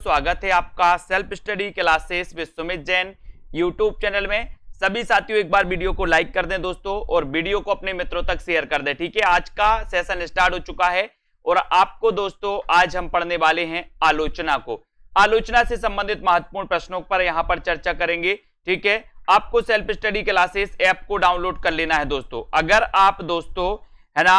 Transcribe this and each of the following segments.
स्वागत है आपका self study classes with Sumit Jain YouTube channel में। सभी साथियों एक बार वीडियो को लाइक कर दें दोस्तों, और वीडियो को अपने मित्रों तक शेयर कर दें। ठीक है, आज का सेशन स्टार्ट हो चुका है और आपको दोस्तों आज हम पढ़ने वाले हैं आलोचना को। आलोचना से संबंधित महत्वपूर्ण प्रश्नों पर यहां पर चर्चा करेंगे। ठीक है, आपको सेल्फ स्टडी क्लासेस ऐप को डाउनलोड कर लेना है दोस्तों। अगर आप दोस्तों है ना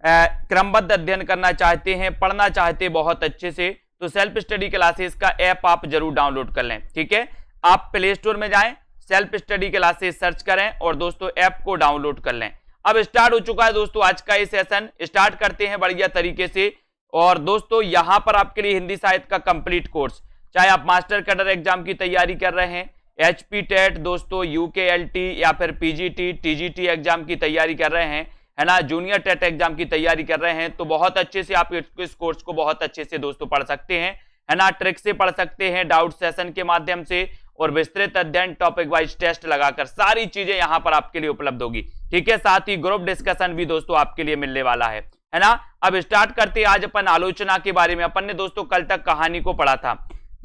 क्रमबद्ध अध्ययन करना चाहते हैं, पढ़ना चाहते हैं बहुत अच्छे से, तो सेल्फ स्टडी क्लासेस का ऐप आप जरूर डाउनलोड कर लें। ठीक है, आप प्ले स्टोर में जाएं, सेल्फ स्टडी क्लासेस सर्च करें और दोस्तों ऐप को डाउनलोड कर लें। अब स्टार्ट हो चुका है दोस्तों आज का ये सेशन, स्टार्ट करते हैं बढ़िया तरीके से। और दोस्तों यहां पर आपके लिए हिंदी साहित्य का कंप्लीट कोर्स, चाहे आप मास्टर कैडर एग्जाम की तैयारी कर रहे हैं, HP टेट दोस्तों, UKLT या फिर PGT TGT एग्जाम की तैयारी कर रहे हैं, है ना, जूनियर टेट एग्जाम की तैयारी कर रहे हैं, तो बहुत अच्छे से आप इस कोर्स को बहुत अच्छे से दोस्तों पढ़ सकते हैं, है ना। ट्रिक से पढ़ सकते हैं, डाउट सेशन के माध्यम से, और विस्तृत अध्ययन टॉपिक वाइज टेस्ट लगाकर सारी चीजें यहां पर आपके लिए उपलब्ध होगी। ठीक है, साथ ही ग्रुप डिस्कशन भी दोस्तों आपके लिए मिलने वाला है ना। अब स्टार्ट करते हैं आज अपन आलोचना के बारे में। अपन ने दोस्तों कल तक कहानी को पढ़ा था,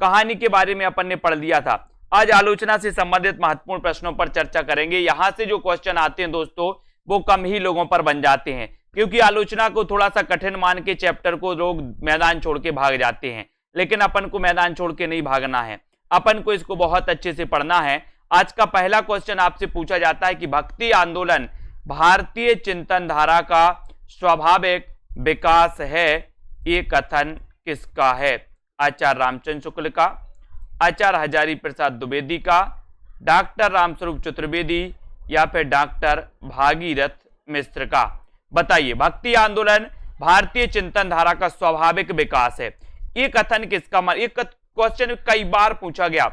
कहानी के बारे में अपन ने पढ़ लिया था। आज आलोचना से संबंधित महत्वपूर्ण प्रश्नों पर चर्चा करेंगे। यहां से जो क्वेश्चन आते हैं दोस्तों वो कम ही लोगों पर बन जाते हैं, क्योंकि आलोचना को थोड़ा सा कठिन मान के चैप्टर को लोग मैदान छोड़ के भाग जाते हैं, लेकिन अपन को मैदान छोड़ के नहीं भागना है, अपन को इसको बहुत अच्छे से पढ़ना है। आज का पहला क्वेश्चन आपसे पूछा जाता है कि भक्ति आंदोलन भारतीय चिंतन धारा का स्वाभाविक विकास है, ये कथन किसका है? आचार्य रामचंद्र शुक्ल का, आचार्य हजारी प्रसाद द्विवेदी का, डॉक्टर रामस्वरूप चतुर्वेदी या फिर डॉक्टर भागीरथ मिश्र का? बताइए, भक्ति आंदोलन भारतीय चिंतन धारा का स्वाभाविक विकास है, ये कथन किसका? ये क्वेश्चन कई बार पूछा गया,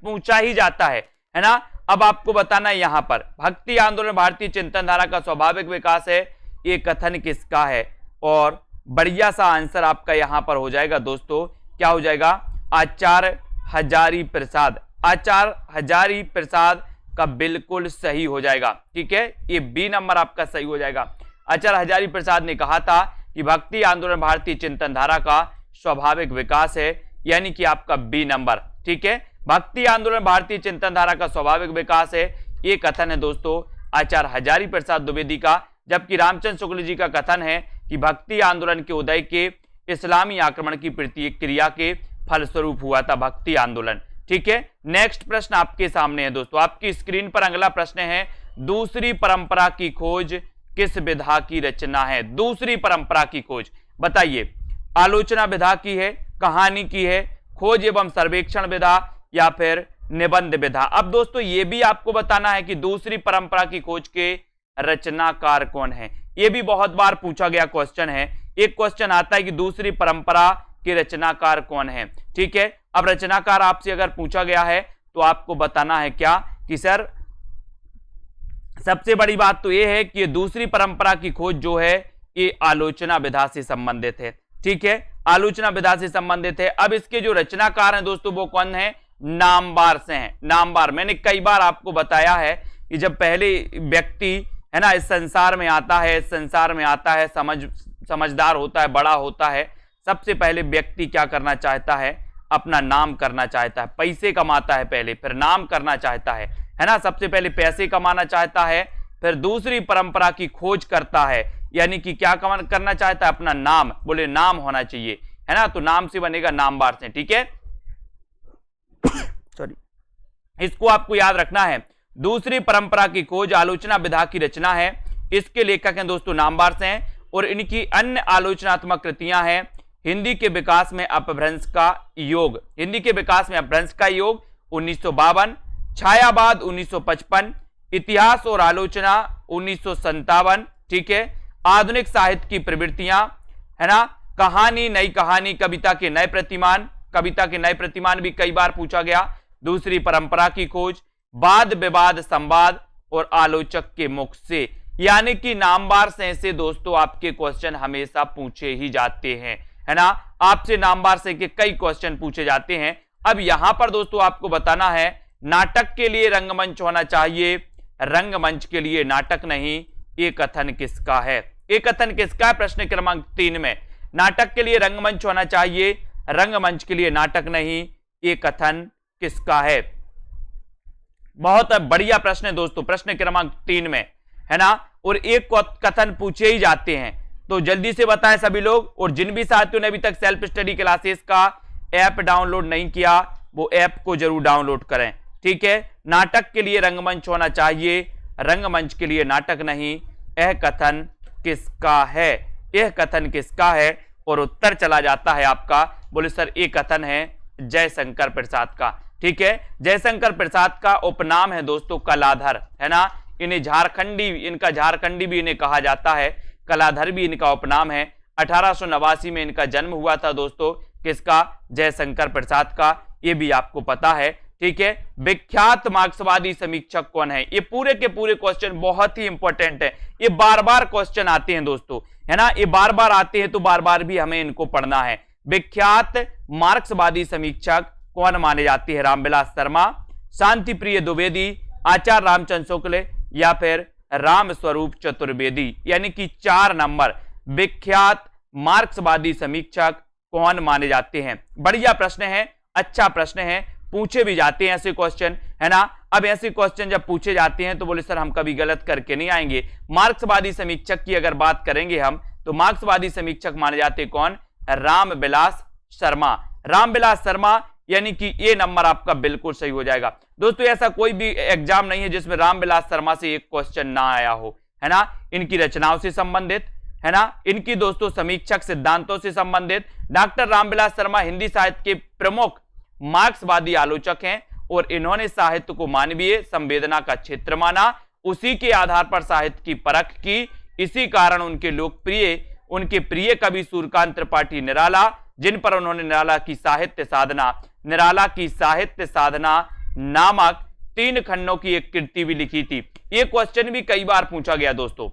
पूछा ही जाता है ना। अब आपको बताना है यहां पर भक्ति आंदोलन भारतीय चिंतन धारा का स्वाभाविक विकास है, ये कथन किसका है? और बढ़िया सा आंसर आपका यहां पर हो जाएगा दोस्तों, क्या हो जाएगा? आचार्य हजारी प्रसाद। आचार्य हजारी प्रसाद का बिल्कुल सही हो जाएगा। ठीक है, ये बी नंबर आपका सही हो जाएगा। आचार्य हजारी प्रसाद ने कहा था कि भक्ति आंदोलन भारतीय चिंतन धारा का स्वाभाविक विकास है, यानी कि आपका बी नंबर। ठीक है, भक्ति आंदोलन भारतीय चिंतन धारा का स्वाभाविक विकास है, ये कथन है दोस्तों आचार्य हजारी प्रसाद द्विवेदी का। जबकि रामचंद्र शुक्ल जी का कथन है कि भक्ति आंदोलन के उदय के इस्लामी आक्रमण की प्रतिक्रिया के फलस्वरूप हुआ था भक्ति आंदोलन। ठीक है, नेक्स्ट प्रश्न आपके सामने है दोस्तों, आपकी स्क्रीन पर अगला प्रश्न है, दूसरी परंपरा की खोज किस विधा की रचना है? दूसरी परंपरा की खोज बताइए, आलोचना विधा की है, कहानी की है, खोज एवं सर्वेक्षण विधा या फिर निबंध विधा? अब दोस्तों ये भी आपको बताना है कि दूसरी परंपरा की खोज के रचनाकार कौन है। ये भी बहुत बार पूछा गया क्वेश्चन है, एक क्वेश्चन आता है कि दूसरी परंपरा के रचनाकार कौन है। ठीक है, अब रचनाकार आपसे अगर पूछा गया है तो आपको बताना है क्या कि सर सबसे बड़ी बात तो यह है कि ये दूसरी परंपरा की खोज जो है ये आलोचना विधा से संबंधित है। ठीक है, आलोचना विधा से संबंधित है। अब इसके जो रचनाकार हैं दोस्तों वो कौन है? नामवार से हैं। नामवार मैंने कई बार आपको बताया है कि जब पहले व्यक्ति है ना इस संसार में आता है, इस संसार में आता है, समझदार होता है, बड़ा होता है, सबसे पहले व्यक्ति क्या करना चाहता है? अपना नाम करना चाहता है, पैसे कमाता है पहले, फिर नाम करना चाहता है ना। सबसे पहले पैसे कमाना चाहता है, फिर दूसरी परंपरा की खोज करता है, यानी कि क्या करना चाहता है? अपना नाम, बोले नाम होना चाहिए, है ना, तो नाम से बनेगा नामवार से। ठीक है, सॉरी, इसको आपको याद रखना है। दूसरी परंपरा की खोज आलोचना विधा की रचना है, इसके लेखक हैं दोस्तों नामवार से हैं, और इनकी अन्य आलोचनात्मक कृतियां हैं हिंदी के विकास में अपभ्रंश का योग, हिंदी के विकास में अपभ्रंश का योग 1952, छायावाद 1955, इतिहास और आलोचना 1957। ठीक है, आधुनिक साहित्य की प्रवृत्तियां, है ना, कहानी, नई कहानी, कविता के नए प्रतिमान, कविता के नए प्रतिमान भी कई बार पूछा गया, दूसरी परंपरा की खोज, वाद विवाद संवाद और आलोचक के मुख से, यानी कि नामवार से दोस्तों आपके क्वेश्चन हमेशा पूछे ही जाते हैं, है ना। आपसे नामवार से के कई क्वेश्चन पूछे जाते हैं। अब यहां पर दोस्तों आपको बताना है, नाटक के लिए रंगमंच होना चाहिए, रंगमंच के लिए नाटक नहीं, ये कथन किसका है? ये कथन किसका है? प्रश्न क्रमांक 3 में नाटक के लिए रंगमंच होना चाहिए, रंगमंच के लिए नाटक नहीं, ये कथन किसका है? बहुत बढ़िया प्रश्न है दोस्तों, प्रश्न क्रमांक 3 में, है ना। और एक कथन पूछे ही जाते हैं, तो जल्दी से बताएं सभी लोग। और जिन भी साथियों ने अभी तक सेल्फ स्टडी क्लासेस का ऐप डाउनलोड नहीं किया, वो ऐप को जरूर डाउनलोड करें, ठीक है। नाटक के लिए रंगमंच होना चाहिए, रंगमंच के लिए नाटक नहीं, यह कथन किसका है? यह कथन किसका है? और उत्तर चला जाता है आपका, बोले सर ये कथन है जयशंकर प्रसाद का, ठीक है। जयशंकर प्रसाद का उपनाम है दोस्तों कलाधर, है ना। इन्हें झारखंडी, इनका झारखंडी भी इन्हें कहा जाता है, कलाधर भी इनका उपनाम है। 1889 में इनका जन्म हुआ था दोस्तों, किसका? जयशंकर प्रसाद का, ये भी आपको पता है, ठीक है। विख्यात मार्क्सवादी समीक्षक कौन है? ये पूरे के पूरे क्वेश्चन बहुत ही इंपॉर्टेंट है, ये बार बार क्वेश्चन आते हैं दोस्तों, है ना। ये बार बार आते हैं तो बार बार भी हमें इनको पढ़ना है। विख्यात मार्क्सवादी समीक्षक कौन माने जाते हैं? रामविलास शर्मा, शांति प्रिय द्विवेदी, आचार्य रामचंद्र शुक्ल या फिर राम स्वरूप चतुर्वेदी, यानी कि 4 नंबर। विख्यात मार्क्सवादी समीक्षक कौन माने जाते हैं? बढ़िया प्रश्न है, अच्छा प्रश्न है, पूछे भी जाते हैं ऐसे क्वेश्चन, है ना। अब ऐसे क्वेश्चन जब पूछे जाते हैं तो बोले सर हम कभी गलत करके नहीं आएंगे। मार्क्सवादी समीक्षक की अगर बात करेंगे हम, तो मार्क्सवादी समीक्षक माने जाते हैं कौन? रामविलास शर्मा। रामविलास शर्मा, यानी कि ये नंबर आपका बिल्कुल सही हो जाएगा दोस्तों। ऐसा कोई भी एग्जाम नहीं है जिसमें रामविलास शर्मा से एक क्वेश्चन ना आया हो, है ना। इनकी रचनाओं से संबंधित, है ना, इनकी दोस्तों समीक्षक सिद्धांतों से संबंधित। डॉक्टर रामविलास शर्मा हिंदी साहित्य के प्रमुख मार्क्सवादी आलोचक हैं और इन्होंने साहित्य को मानवीय संवेदना का क्षेत्र माना, उसी के आधार पर साहित्य की परख की। इसी कारण उनके प्रिय कवि सूर्यकांत त्रिपाठी निराला, जिन पर उन्होंने निराला की साहित्य साधना नामक 3 खंडों की एक कृति भी लिखी थी। ये क्वेश्चन भी कई बार पूछा गया दोस्तों,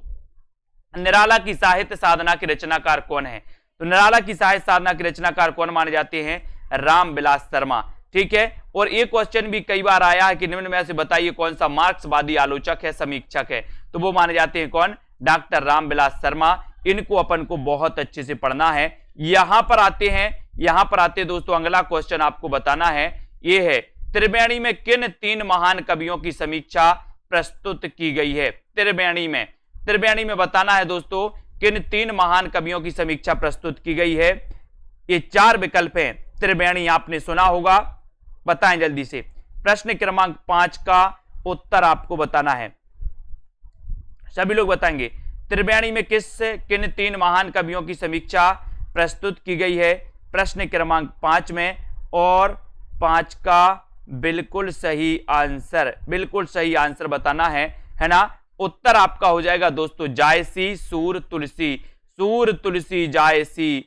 निराला की साहित्य साधना के रचनाकार कौन है? तो निराला की साहित्य साधना के रचनाकार कौन माने जाते हैं? रामविलास शर्मा, ठीक है। और ये क्वेश्चन भी कई बार आया है कि निम्न में से बताइए कौन सा मार्क्सवादी आलोचक है, समीक्षक है, तो वो माने जाते हैं कौन? डॉक्टर रामविलास शर्मा। इनको अपन को बहुत अच्छे से पढ़ना है। यहां पर आते दोस्तों, अगला क्वेश्चन आपको बताना है, ये है त्रिवेणी में किन 3 महान कवियों की समीक्षा प्रस्तुत की गई है? त्रिवेणी में बताना है दोस्तों किन 3 महान कवियों की समीक्षा प्रस्तुत की गई है। ये 4 विकल्प हैं। त्रिवेणी आपने सुना होगा, बताएं जल्दी से। प्रश्न क्रमांक 5 का उत्तर आपको बताना है, सभी लोग बताएंगे। त्रिवेणी में किन 3 महान कवियों की समीक्षा प्रस्तुत की गई है? प्रश्न क्रमांक 5 में, और 5 का बिल्कुल सही आंसर बताना है ना। उत्तर आपका हो जाएगा दोस्तों जायसी, सूर तुलसी जायसी।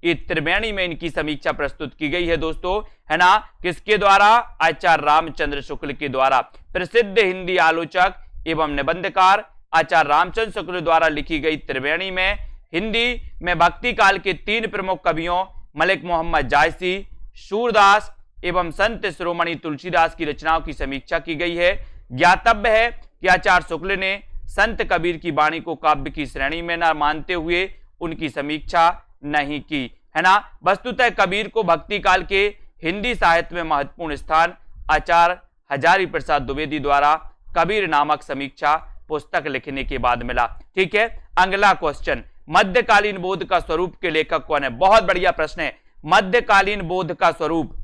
ये त्रिवेणी में इनकी समीक्षा प्रस्तुत की गई है दोस्तों, है ना। किसके द्वारा? आचार्य रामचंद्र शुक्ल के द्वारा। प्रसिद्ध हिंदी आलोचक एवं निबंधकार आचार्य रामचंद्र शुक्ल द्वारा लिखी गई त्रिवेणी में हिंदी में भक्ति काल के 3 प्रमुख कवियों मलिक मोहम्मद जायसी, सूरदास एवं संत शिरोमणि तुलसीदास की रचनाओं की समीक्षा की गई है। ज्ञातव्य है कि आचार्य शुक्ल ने संत कबीर की वाणी को काव्य की श्रेणी में न मानते हुए उनकी समीक्षा नहीं की, है ना। वस्तुतः कबीर को भक्ति काल के हिंदी साहित्य में महत्वपूर्ण स्थान आचार्य हजारी प्रसाद द्विवेदी द्वारा कबीर नामक समीक्षा पुस्तक लिखने के बाद मिला, ठीक है। अगला क्वेश्चन, मध्यकालीन बोध का स्वरूप के लेखक कौन है? बहुत बढ़िया प्रश्न है। मध्यकालीन बोध का स्वरूप,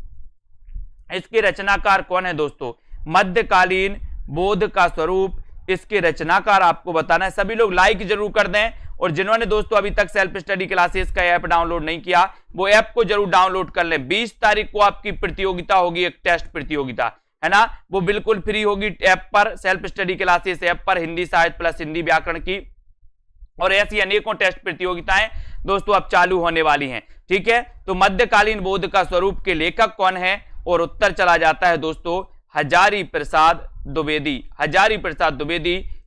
इसके रचनाकार कौन है दोस्तों? मध्यकालीन बोध का स्वरूप, इसके रचनाकार आपको बताना है। सभी लोग लाइक जरूर कर दें, और जिन्होंने दोस्तों अभी तक सेल्फ स्टडी क्लासेस का ऐप डाउनलोड नहीं किया, वो ऐप को जरूर डाउनलोड कर लें। 20 तारीख को आपकी प्रतियोगिता होगी, एक टेस्ट प्रतियोगिता, है ना। वो बिल्कुल फ्री होगी ऐप पर, सेल्फ स्टडी क्लासेस ऐप पर, हिंदी साहित्य प्लस हिंदी व्याकरण की, और ऐसी अनेकों टेस्ट प्रतियोगिताएं दोस्तों अब चालू होने वाली हैं, ठीक है। तो मध्यकालीन बोध का स्वरूप के लेखक कौन है? और उत्तर चला जाता है दोस्तों हजारी प्रसाद द्विवेदी,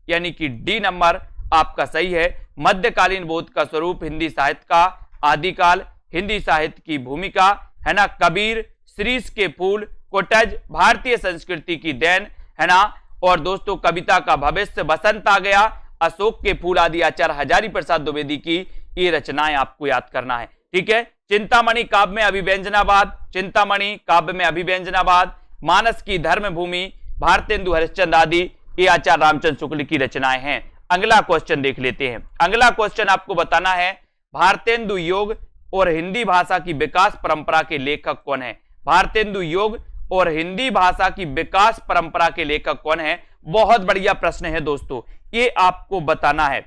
यानी कि डी नंबर आपका सही है। मध्यकालीन बोध का स्वरूप हिंदी साहित्य का आदिकाल, हिंदी साहित्य की भूमिका, है ना, कबीर, श्रीश के फूल, कोटज, भारतीय संस्कृति की देन, है ना, और दोस्तों कविता का भविष्य, बसंत आ गया, अशोक के फूल आदि आचार्य हजारी प्रसाद द्विवेदी की ये रचनाएं आपको याद करना है, ठीक है। चिंतामणि काव्य में अभिव्यंजनावाद, चिंतामणि काव्य में अभिव्यंजनावाद, मानस की धर्मभूमि, भारतेंदु हरिश्चंद्र आदि ये आचार्य रामचंद्र शुक्ल की रचनाएं हैं। अगला क्वेश्चन देख लेते हैं। अगला क्वेश्चन आपको बताना है भारतेंदु योग और हिंदी भाषा की विकास परंपरा के लेखक कौन है। भारतेंदु योग और हिंदी भाषा की विकास परंपरा के लेखक कौन है। बहुत बढ़िया प्रश्न है दोस्तों, ये आपको बताना है।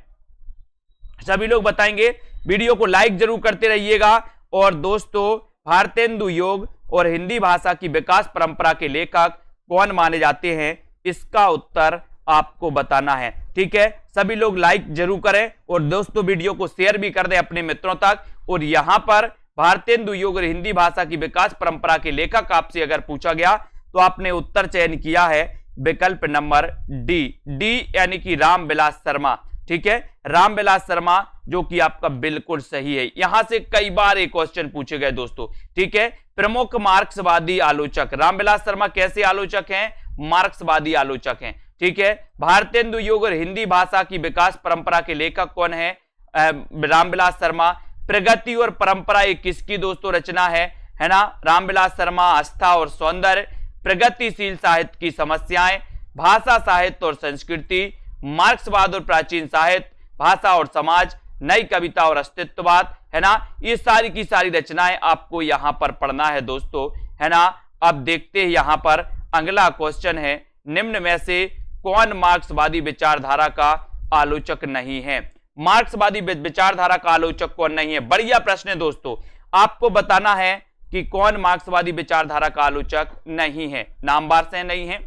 सभी लोग बताएंगे, वीडियो को लाइक जरूर करते रहिएगा। और दोस्तों भारतेंदु योग और हिंदी भाषा की विकास परंपरा के लेखक कौन माने जाते हैं, इसका उत्तर आपको बताना है। ठीक है, सभी लोग लाइक जरूर करें और दोस्तों वीडियो को शेयर भी कर दें अपने मित्रों तक। और यहां पर भारतेंदु योग और हिंदी भाषा की विकास परंपरा के लेखक आपसे अगर पूछा गया तो आपने उत्तर चयन किया है विकल्प नंबर डी, डी यानी कि रामविलास शर्मा। ठीक है, रामविलास शर्मा, जो कि आपका बिल्कुल सही है। यहां से कई बार एक क्वेश्चन पूछे गए दोस्तों। ठीक है, प्रमुख मार्क्सवादी आलोचक, रामविलास शर्मा कैसे आलोचक हैं, मार्क्सवादी आलोचक हैं। ठीक है, भारतेंदु योग और हिंदी भाषा की विकास परंपरा के लेखक कौन है, रामविलास शर्मा। प्रगति और परंपरा एक किसकी दोस्तों रचना है ना, रामविलास शर्मा। आस्था और सौंदर्य, प्रगतिशील साहित्य की समस्याएं, भाषा साहित्य और संस्कृति, मार्क्सवाद और प्राचीन साहित्य, भाषा और समाज, नई कविता और अस्तित्ववाद, है ना। ये सारी की सारी रचनाएं आपको यहां पर पढ़ना है दोस्तों, है ना। अब देखते हैं यहां पर अगला क्वेश्चन है, निम्न में से कौन मार्क्सवादी विचारधारा का आलोचक नहीं है। मार्क्सवादी विचारधारा का आलोचक कौन नहीं है, बढ़िया प्रश्न है दोस्तों। आपको बताना है कि कौन मार्क्सवादी विचारधारा का आलोचक नहीं है। नामवार से नहीं है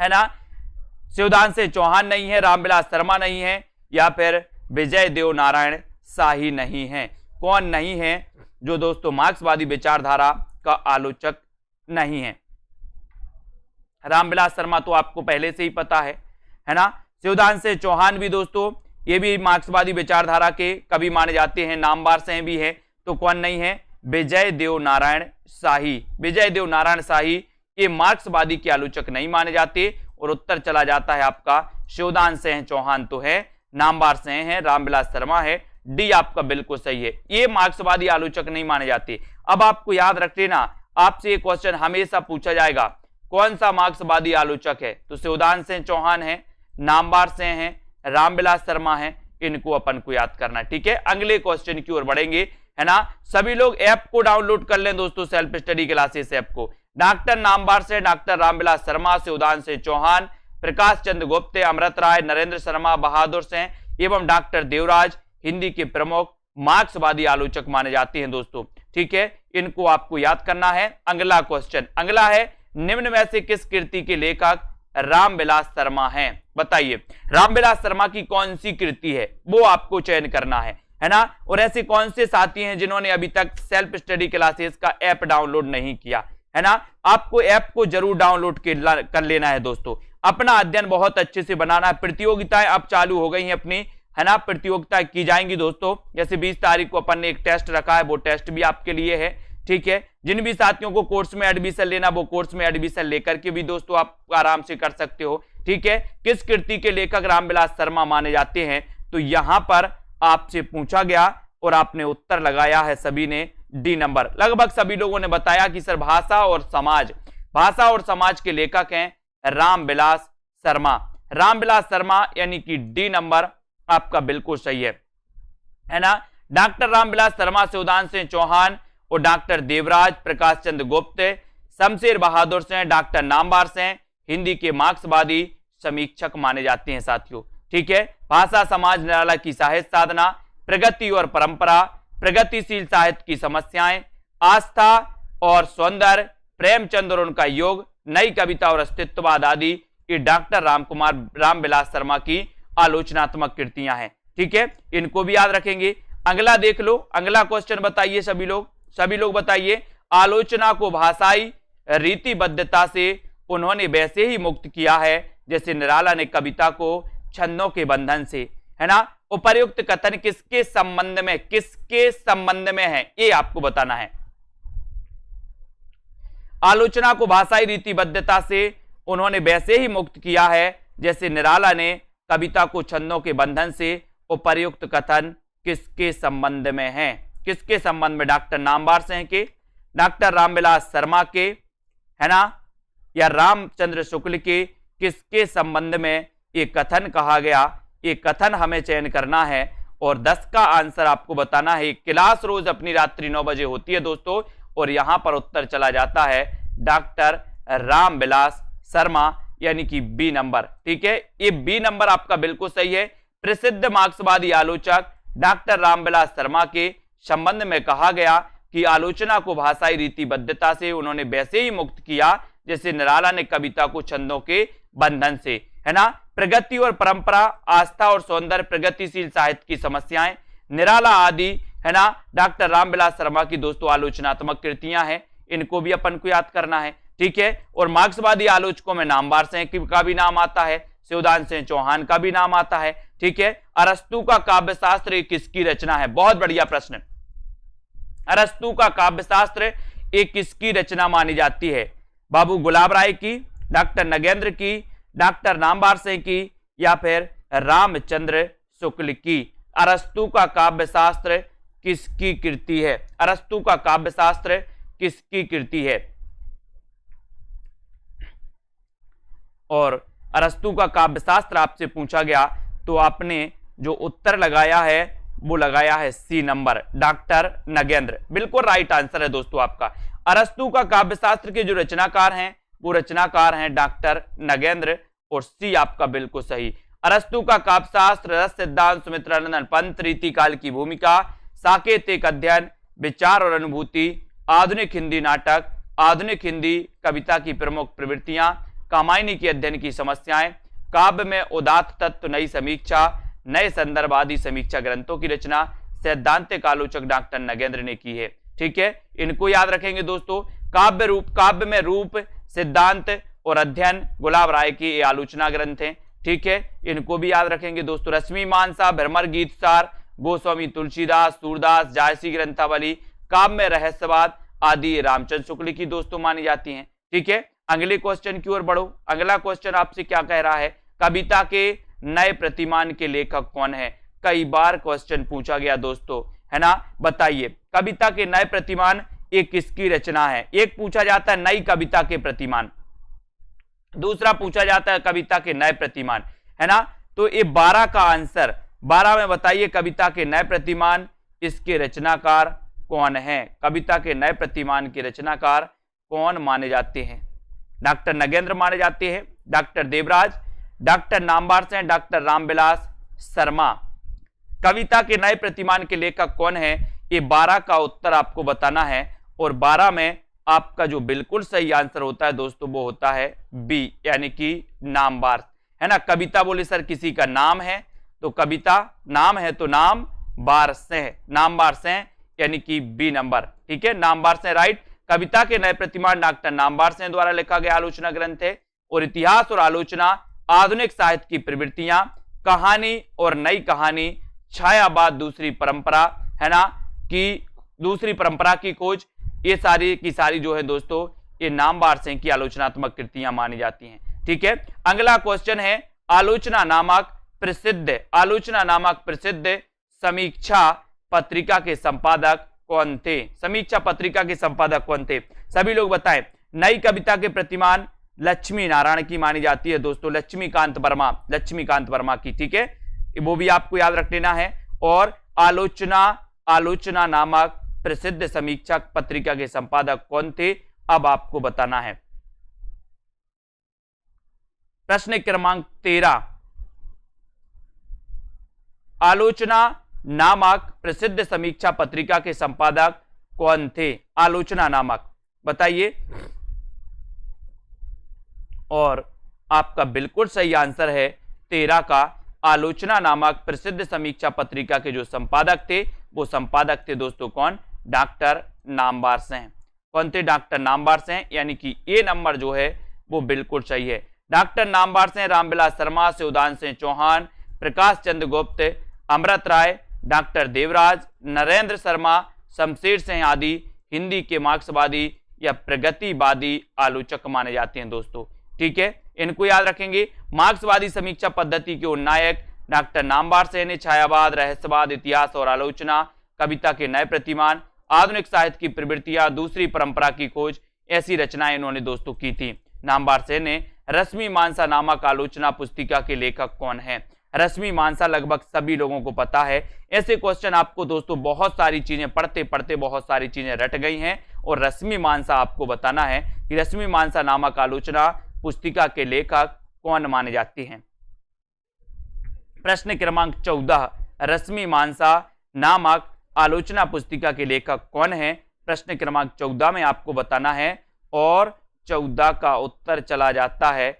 ना, शिवदान चौहान नहीं है, रामविलास शर्मा नहीं है, या फिर विजय देव नारायण शाही नहीं है। कौन नहीं है जो दोस्तों मार्क्सवादी विचारधारा का आलोचक नहीं है। रामविलास शर्मा तो आपको पहले से ही पता है ना। शिवदान चौहान भी दोस्तों ये भी मार्क्सवादी विचारधारा के कवि माने जाते हैं, नामवार से भी है। तो कौन नहीं है, विजय देव नारायण शाही। विजय देव नारायण शाही ये मार्क्सवादी के आलोचक नहीं माने जाते। और उत्तर चला जाता है आपका शिवदान चौहान तो है, नामवार से है, रामविलास शर्मा है, डी आपका बिल्कुल सही है। ये मार्क्सवादी आलोचक नहीं माने जाते। अब आपको याद रख लेना, आपसे ये क्वेश्चन हमेशा पूछा जाएगा, कौन सा मार्क्सवादी आलोचक है, तो शिवदान चौहान है, नामवार से है, रामविलास शर्मा है। इनको अपन को याद करना। ठीक है, अगले क्वेश्चन की ओर बढ़ेंगे, है ना। सभी लोग ऐप को डाउनलोड कर लें दोस्तों, सेल्फ स्टडी क्लासेस ऐप को। डॉक्टर नामवार से डॉक्टर रामविलास शर्मा, शिवदान चौहान, प्रकाश चंद्र गुप्ते, अमृत राय, नरेंद्र शर्मा बहादुर से एवं डॉक्टर देवराज हिंदी के प्रमुख मार्क्सवादी आलोचक माने जाते हैं दोस्तों। ठीक है, इनको आपको याद करना है। अगला क्वेश्चन अगला है, निम्न में से किस कृति के लेखक रामविलास शर्मा हैं। बताइए रामविलास शर्मा की कौन सी कृति है, वो आपको चयन करना है ना। और ऐसे कौन से साथी हैं जिन्होंने अभी तक सेल्फ स्टडी क्लासेस का ऐप डाउनलोड नहीं किया, है ना। आपको ऐप को जरूर डाउनलोड कर लेना है दोस्तों। अपना अध्ययन बहुत अच्छे से बनाना है। प्रतियोगिताएं अब चालू हो गई हैं अपनी, है ना। प्रतियोगिताएं की जाएंगी दोस्तों। जैसे 20 तारीख को अपन ने एक टेस्ट रखा है, वो टेस्ट भी आपके लिए है। ठीक है, जिन भी साथियों को कोर्स में एडमिशन लेना, वो कोर्स में एडमिशन लेकर के भी दोस्तों आप आराम से कर सकते हो। ठीक है, किस कृति के लेखक रामविलास शर्मा माने जाते हैं, तो यहां पर आपसे पूछा गया और आपने उत्तर लगाया है सभी ने डी नंबर। लगभग सभी लोगों ने बताया कि सर भाषा और समाज, भाषा और समाज के लेखक हैं रामविलास शर्मा। रामविलास शर्मा यानी कि डी नंबर आपका बिल्कुल सही है ना। डॉक्टर रामविलास शर्मा, शिवदान चौहान और डॉक्टर देवराज, प्रकाश चंद्र गुप्त, शमशेर बहादुर से, डॉक्टर नामवार से हिंदी के मार्क्सवादी समीक्षक माने जाते हैं साथियों। ठीक है, भाषा समाज निराला की साहित्य साधना, प्रगति और परंपरा, प्रगतिशील साहित्य की समस्याएं, आस्था और सौंदर्य, प्रेमचंद और उनका योग, नई कविता और अस्तित्ववाद आदि ये डॉक्टर रामविलास शर्मा की आलोचनात्मक कृतियां हैं। ठीक है, इनको भी याद रखेंगे। अगला देख लो, अगला क्वेश्चन बताइए सभी लोग बताइए। आलोचना को भाषाई रीतिबद्धता से उन्होंने वैसे ही मुक्त किया है जैसे निराला ने कविता को छंदों के बंधन से, है ना। उपर्युक्त कथन किसके संबंध में है, ये आपको बताना है। आलोचना को भाषाई रीतिबद्धता से उन्होंने वैसे ही मुक्त किया है जैसे निराला ने कविता को छंदों के बंधन से। उपर्युक्त कथन किसके संबंध में है, किसके संबंध में? डॉक्टर नामवर सिंह के, डॉक्टर रामविलास शर्मा के, है ना, या रामचंद्र शुक्ल के, किसके संबंध में ये कथन कहा गया? ये कथन हमें चयन करना है और 10 का आंसर आपको बताना है। क्लास रोज अपनी रात्रि 9 बजे होती है दोस्तों, और यहां पर उत्तर चला जाता है डॉक्टर रामविलास शर्मा, यानी कि बी नंबर। ठीक है, ये बी नंबर आपका बिल्कुल सही है। प्रसिद्ध मार्क्सवादी आलोचक डॉक्टर रामविलास शर्मा के संबंध में कहा गया कि आलोचना को भाषाई रीतिबद्धता से उन्होंने वैसे ही मुक्त किया जैसे निराला ने कविता को छंदों के बंधन से, है ना। प्रगति और परंपरा, आस्था और सौंदर्य, प्रगतिशील साहित्य की समस्याएं, निराला आदि, है ना, डॉक्टर रामविलास शर्मा की दोस्तों आलोचनात्मक कृतियां हैं, इनको भी अपन को याद करना है। ठीक है, और मार्क्सवादी आलोचकों में नामवर सिंह का भी नाम आता है, शिवदान सिंह चौहान का भी नाम आता है। ठीक है, अरस्तु का काव्यशास्त्र किसकी रचना है? बहुत बढ़िया प्रश्न। अरस्तु का काव्यशास्त्र एक किसकी रचना मानी जाती है? बाबू गुलाब राय की, डॉक्टर नगेंद्र की, डॉक्टर नामवर सिंह की, या फिर रामचंद्र शुक्ल की? अरस्तु का काव्यशास्त्र किसकी कृति है? अरस्तु का काव्यशास्त्र किसकी कृति है? और अरस्तु का काव्यशास्त्र आपसे पूछा गया तो आपने जो उत्तर लगाया है वो लगाया है सी नंबर, डॉक्टर नगेंद्र। बिल्कुल राइट आंसर है दोस्तों आपका। अरस्तु का काव्यशास्त्र के जो रचनाकार हैं वो रचनाकार हैं डॉक्टर नगेंद्र, और सी आपका बिल्कुल सही। अरस्तु का काव्यशास्त्र, रस सिद्धांत, सुमित्रानंदन पंत, रीतिकाल की भूमिका, साकेतिक अध्ययन, विचार और अनुभूति, आधुनिक हिंदी नाटक, आधुनिक हिंदी कविता की प्रमुख प्रवृत्तियां, कामायनी के अध्ययन की समस्याएं, काव्य में उदात्त तत्व, नई समीक्षा, नए संदर्भ आदि समीक्षा ग्रंथों की रचना सैद्धांतिक आलोचक डॉक्टर नगेंद्र ने की है। ठीक है, इनको याद रखेंगे दोस्तों। काव्य में रूप, सिद्धांत और अध्ययन गुलाब राय की आलोचना ग्रंथ हैं। ठीक है, इनको भी याद रखेंगे दोस्तों। रश्मि मानसा, भ्रमर गीतसार, गोस्वामी तुलसीदास, सूरदास, जायसी ग्रंथावली, काव्य में रहस्यवाद आदि रामचंद्र शुक्ल की दोस्तों मानी जाती हैं। ठीक है, अगले क्वेश्चन की ओर बढ़ो। अगला क्वेश्चन आपसे क्या कह रहा है? कविता के नए प्रतिमान के लेखक कौन है? कई बार क्वेश्चन पूछा गया दोस्तों, है ना। बताइए, कविता के नए प्रतिमान एक किसकी रचना है? एक पूछा जाता है नई कविता के प्रतिमान, दूसरा पूछा जाता है कविता के नए प्रतिमान, है ना। तो ये 12 का आंसर, 12 में बताइए कविता के नए प्रतिमान, इसके रचनाकार कौन है? कविता के नए प्रतिमान के रचनाकार कौन माने जाते हैं? डॉक्टर नगेंद्र माने जाते हैं, doctor Devraj, doctor Namvar Singh, doctor Ramvilas Sharma. कविता के नए प्रतिमान के लेखक कौन है? ये 12 का उत्तर आपको बताना है, और 12 में आपका जो बिल्कुल सही आंसर होता है दोस्तों वो होता है बी, यानी कि नामवर, है ना। कविता बोले सर किसी का नाम है, तो कविता नाम है तो नामवर सिंह, नामवर सिंह यानी कि बी नंबर। ठीक है, नामवर सिंह राइट। कविता के नए प्रतिमान डॉक्टर नामवर सिंह द्वारा लिखा गया आलोचना ग्रंथ है। और इतिहास और आलोचना, आधुनिक साहित्य की प्रवृत्तियां, कहानी और नई कहानी, छायावाद, दूसरी परंपरा, है ना, कि दूसरी परंपरा की खोज, ये सारी की सारी जो है दोस्तों ये नामवर सिंह की आलोचनात्मक कृतियां मानी जाती हैं। ठीक है, अगला क्वेश्चन है आलोचना नामक प्रसिद्ध समीक्षा पत्रिका के संपादक कौन थे? समीक्षा पत्रिका के संपादक कौन थे? सभी लोग बताएं। नई कविता के प्रतिमान लक्ष्मी नारायण की मानी जाती है दोस्तों, लक्ष्मीकांत वर्मा की। ठीक है, वो भी आपको याद रख लेना है। और आलोचना नामक प्रसिद्ध समीक्षा पत्रिका के संपादक कौन थे? अब आपको बताना है। प्रश्न क्रमांक 13, आलोचना नामक प्रसिद्ध समीक्षा पत्रिका के संपादक कौन थे? आलोचना नामक, बताइए। और आपका बिल्कुल सही आंसर है 13 का। आलोचना नामक प्रसिद्ध समीक्षा पत्रिका के जो संपादक थे वो संपादक थे दोस्तों कौन? डॉक्टर नामवर सिंह। कौन थे? डॉक्टर नामवर सिंह, यानी कि ए नंबर जो है वो बिल्कुल सही है। डॉक्टर नामवर सिंह, रामविलास शर्मा, शिवदान सिंह चौहान, प्रकाश चंद्र गुप्त, अमृत राय, डॉक्टर देवराज, नरेंद्र शर्मा, शमशेर सिंह आदि हिंदी के मार्क्सवादी या प्रगतिवादी आलोचक माने जाते हैं दोस्तों। ठीक है, इनको याद रखेंगे। मार्क्सवादी समीक्षा पद्धति के उन्नायक डॉक्टर नामवर सिंह ने छायावाद, रहस्यवाद, इतिहास और आलोचना, कविता के नए प्रतिमान, आधुनिक साहित्य की प्रवृत्तियां, दूसरी परंपरा की खोज, ऐसी रचनाएं इन्होंने दोस्तों की थी। नामवर सेन ने रश्मि मानसा नामक आलोचना पुस्तिका के लेखक कौन है? रश्मि मानसा लगभग सभी लोगों को पता है। ऐसे क्वेश्चन आपको दोस्तों बहुत सारी चीजें पढ़ते पढ़ते बहुत सारी चीजें रट गई हैं और रश्मि मानसा आपको बताना है कि रश्मि मानसा नामक आलोचना पुस्तिका के लेखक कौन माने जाते हैं। प्रश्न क्रमांक 14, रश्मि मानसा नामक आलोचना पुस्तिका के लेखक कौन है? प्रश्न क्रमांक 14 में आपको बताना है और 14 का उत्तर चला जाता है,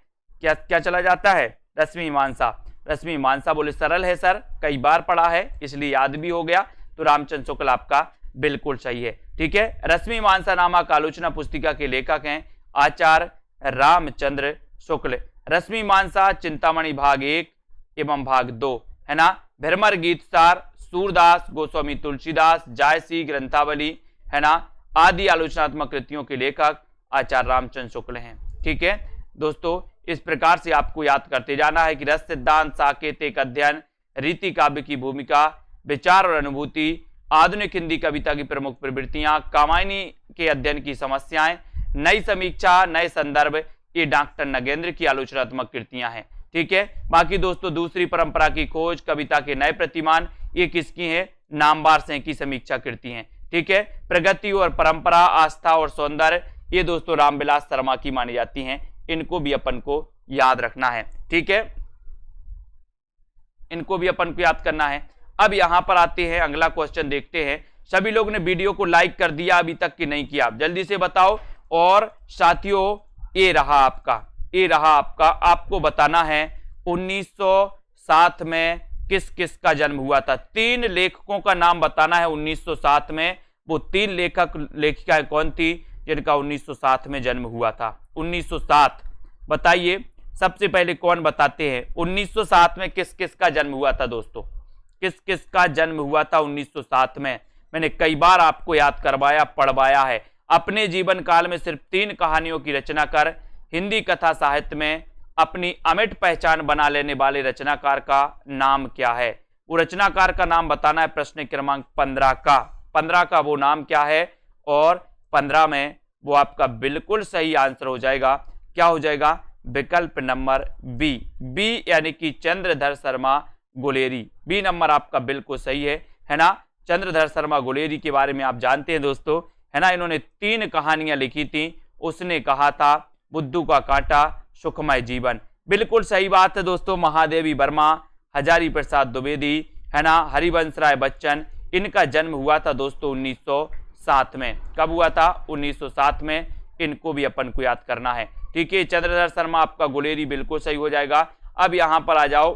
क्या क्या चला जाता है? रश्मि मानसा। रश्मि मानसा बोले सरल है सर, कई बार पढ़ा है इसलिए याद भी हो गया, तो रामचंद्र शुक्ल आपका बिल्कुल सही है। ठीक है, रश्मि मानसा नामक आलोचना पुस्तिका के लेखक हैं आचार्य रामचंद्र शुक्ल। रश्मि मानसा चिंतामणि भाग 1 एवं भाग 2 है ना, भ्रमर गीत सार, सूरदास, गोस्वामी तुलसीदास, जायसी ग्रंथावली है ना, आदि आलोचनात्मक कृतियों के लेखक आचार्य रामचंद्र शुक्ल हैं। ठीक है दोस्तों, इस प्रकार से आपको याद करते जाना है कि रस सिद्धांत, साकेत, एक अध्ययन, रीति काव्य की भूमिका, विचार और अनुभूति, आधुनिक हिंदी कविता की प्रमुख प्रवृत्तियां, कामायनी के अध्ययन की समस्याएं, नई समीक्षा, नए संदर्भ, ये डॉक्टर नगेंद्र की आलोचनात्मक कृतियां हैं। ठीक है, बाकी दोस्तों दूसरी परंपरा की खोज, कविता के नए प्रतिमान, ये किसकी है? नामवर सेन की समीक्षा कृति हैं। ठीक है, प्रगति और परंपरा, आस्था और सौंदर्य, ये दोस्तों रामविलास शर्मा की मानी जाती हैं। इनको भी अपन को याद रखना है। ठीक है, इनको भी अपन को याद करना है। अब यहां पर आते हैं, अगला क्वेश्चन देखते हैं। सभी लोग ने वीडियो को लाइक कर दिया अभी तक कि नहीं किया? जल्दी से बताओ। और साथियों ये रहा आपका, ये रहा आपका, आपको बताना है 1907 में किस किस का जन्म हुआ था। 3 लेखकों का नाम बताना है 1907 में। वो 3 लेखक लेखिकाएं कौन थी जिनका 1907 में जन्म हुआ था? 1907 बताइए, सबसे पहले कौन बताते हैं 1907 में किस किस का जन्म हुआ था दोस्तों? किस किस का जन्म हुआ था 1907 में? मैंने कई बार आपको याद करवाया, पढ़वाया है। अपने जीवन काल में सिर्फ 3 कहानियों की रचना कर हिंदी कथा साहित्य में अपनी अमिट पहचान बना लेने वाले रचनाकार का नाम क्या है? वो रचनाकार का नाम बताना है। प्रश्न क्रमांक 15 का वो नाम क्या है? और 15 में वो आपका बिल्कुल सही आंसर हो जाएगा। क्या हो जाएगा? विकल्प नंबर बी यानी कि चंद्रधर शर्मा गुलेरी। बी नंबर आपका बिल्कुल सही है ना। चंद्रधर शर्मा गुलेरी के बारे में आप जानते हैं दोस्तों, है ना। इन्होंने 3 कहानियां लिखी थी। उसने कहा था बुद्धू का कांटा, सुखमय जीवन। बिल्कुल सही बात है दोस्तों। महादेवी वर्मा, हजारी प्रसाद द्विवेदी, है ना, हरिवंश राय बच्चन, इनका जन्म हुआ था दोस्तों 1907 में। कब हुआ था? 1907 में। इनको भी अपन को याद करना है। ठीक है, चंद्रधर शर्मा आपका गुलेरी बिल्कुल सही हो जाएगा। अब यहां पर आ जाओ।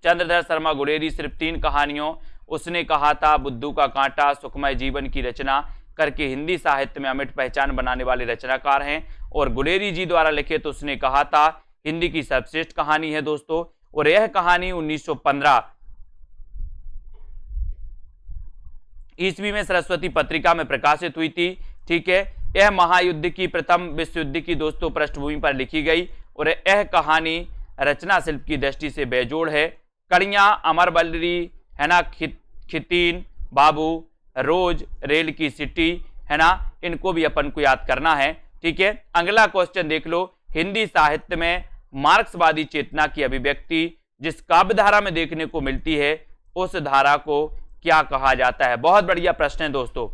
चंद्रधर शर्मा गुलेरी सिर्फ 3 कहानियों, उसने कहा था, बुद्धू का कांटा, सुखमय जीवन की रचना करके हिंदी साहित्य में अमिट पहचान बनाने वाले रचनाकार हैं। और गुलेरी जी द्वारा लिखित उसने कहा था हिंदी की सर्वश्रेष्ठ कहानी है दोस्तों। और यह कहानी 1915 ईस्वी में सरस्वती पत्रिका में प्रकाशित हुई थी। ठीक है, यह महायुद्ध की, प्रथम विश्व युद्ध की दोस्तों पृष्ठभूमि पर लिखी गई। और यह कहानी रचना शिल्प की दृष्टि से बेजोड़ है। कड़िया, अमरबल्ली, है ना, खितीन बाबू, रोज, रेल की सिटी, है ना, इनको भी अपन को याद करना है। ठीक है, अगला क्वेश्चन देख लो। हिंदी साहित्य में मार्क्सवादी चेतना की अभिव्यक्ति जिस काव्य धारा में देखने को मिलती है, उस धारा को क्या कहा जाता है? बहुत बढ़िया प्रश्न है दोस्तों,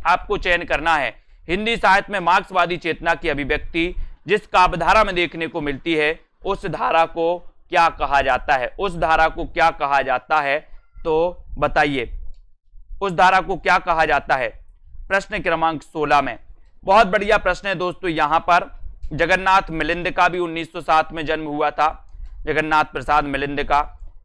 आपको चयन करना है। हिंदी साहित्य में मार्क्सवादी चेतना की अभिव्यक्ति जिस काव्य धारा में देखने को मिलती है, उस धारा को क्या कहा जाता है? उस धारा को क्या कहा जाता है? तो बताइए, उस धारा को क्या कहा जाता है? प्रश्न क्रमांक 16 में। बहुत बढ़िया प्रश्न है दोस्तों। यहां पर जगन्नाथ मिलिंद का भी 1907 में जन्म हुआ था, जगन्नाथ प्रसाद मिलिंद का,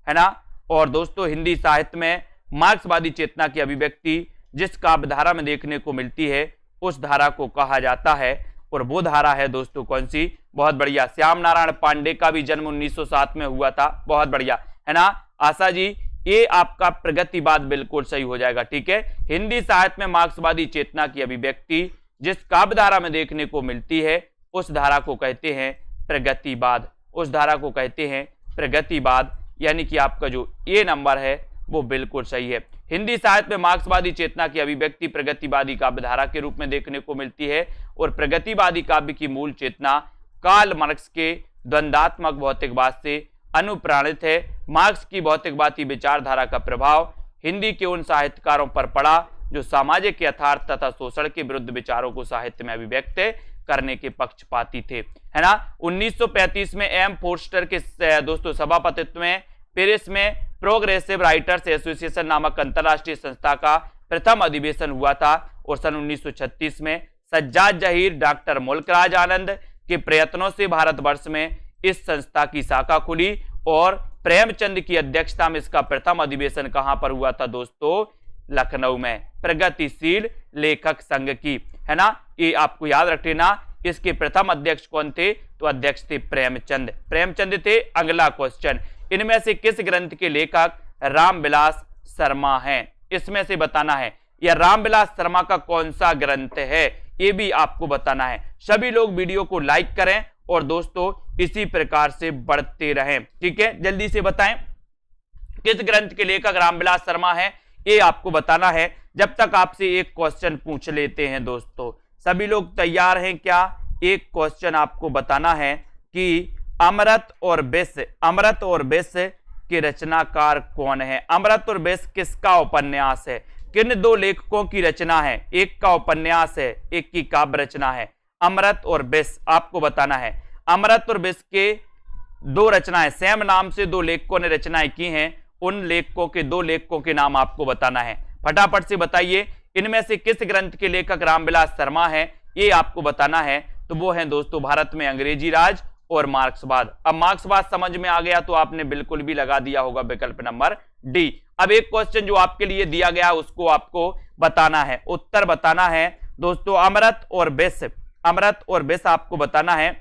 है ना। और दोस्तों हिंदी साहित्य में मार्क्सवादी चेतना की अभिव्यक्ति जिस काव्य धारा में देखने को मिलती है, उस धारा को कहा जाता है। और वो धारा है दोस्तों कौन सी? बहुत बढ़िया, श्याम नारायण पांडे का भी जन्म 1907 में हुआ था। बहुत बढ़िया, है ना। आशा जी, ये आपका प्रगतिवाद बिल्कुल सही हो जाएगा। ठीक है, हिंदी साहित्य में मार्क्सवादी चेतना की अभिव्यक्ति जिस काव्य धारा में देखने को मिलती है, उस धारा को कहते हैं प्रगतिवाद। उस धारा को कहते हैं प्रगतिवाद, यानी कि आपका जो ए नंबर है वो बिल्कुल सही है। हिंदी साहित्य में मार्क्सवादी चेतना की अभिव्यक्ति प्रगतिवादी काव्यधारा के रूप में देखने को मिलती है और प्रगतिवादी काव्य की मूल चेतना कार्ल मार्क्स के द्वंद्वात्मक भौतिकवाद से अनुप्राणित है। मार्क्स की भौतिकवादी विचारधारा का प्रभाव हिंदी के उन साहित्यकारों पर पड़ा जो सामाजिक यथार्थ तथा शोषण के विरुद्ध विचारों को साहित्य में अभिव्यक्त करने के पक्षपाती थे, है ना। 1935 में एम फोर्स्टर के दोस्तों सभापतित्व में पेरिस में प्रोग्रेसिव राइटर्स एसोसिएशन नामक अंतरराष्ट्रीय संस्था का प्रथम अधिवेशन हुआ था और सन 1936 में सज्जाद जहीर, डॉक्टर मुल्कराज आनंद के प्रयत्नों से भारतवर्ष में इस संस्था की शाखा खुली और प्रेमचंद की अध्यक्षता में इसका प्रथम अधिवेशन कहां पर हुआ था दोस्तों? लखनऊ में, प्रगतिशील लेखक संघ की, है ना। ये आपको याद रख लेना। इसके प्रथम अध्यक्ष कौन थे? तो अध्यक्ष थे प्रेमचंद। प्रेमचंद थे। अगला क्वेश्चन, इनमें से किस ग्रंथ के लेखक रामविलास शर्मा हैं? इसमें से बताना है यह रामविलास शर्मा का कौन सा ग्रंथ है, ये भी आपको बताना है। सभी लोग वीडियो को लाइक करें और दोस्तों इसी प्रकार से बढ़ते रहें, ठीक है। जल्दी से बताएं किस ग्रंथ के लेखक रामविलास शर्मा हैं, ये आपको बताना है। जब तक आपसे एक क्वेश्चन पूछ लेते हैं दोस्तों, सभी लोग तैयार हैं क्या? एक क्वेश्चन आपको बताना है कि अमृत और विष के रचनाकार कौन है? अमृत और विष किसका उपन्यास है? किन दो लेखकों की रचना है? एक का उपन्यास है, एक की काव्य रचना है। अमृत और विष आपको बताना है। अमृत और विष के दो रचनाएं, सेम नाम से दो लेखकों ने रचनाएं की हैं, उन लेखकों के दो लेखकों के नाम आपको बताना है। फटाफट से बताइए इनमें से किस ग्रंथ के लेखक रामविलास शर्मा है, ये आपको बताना है। तो वो है दोस्तों भारत में अंग्रेजी राज और मार्क्सवाद। अब मार्क्सवाद समझ में आ गया तो आपने बिल्कुल भी लगा दिया होगा विकल्प नंबर डी। अब एक क्वेश्चन जो आपके लिए दिया गया उसको आपको बताना है, उत्तर बताना है दोस्तों। अमृत और विष आपको बताना है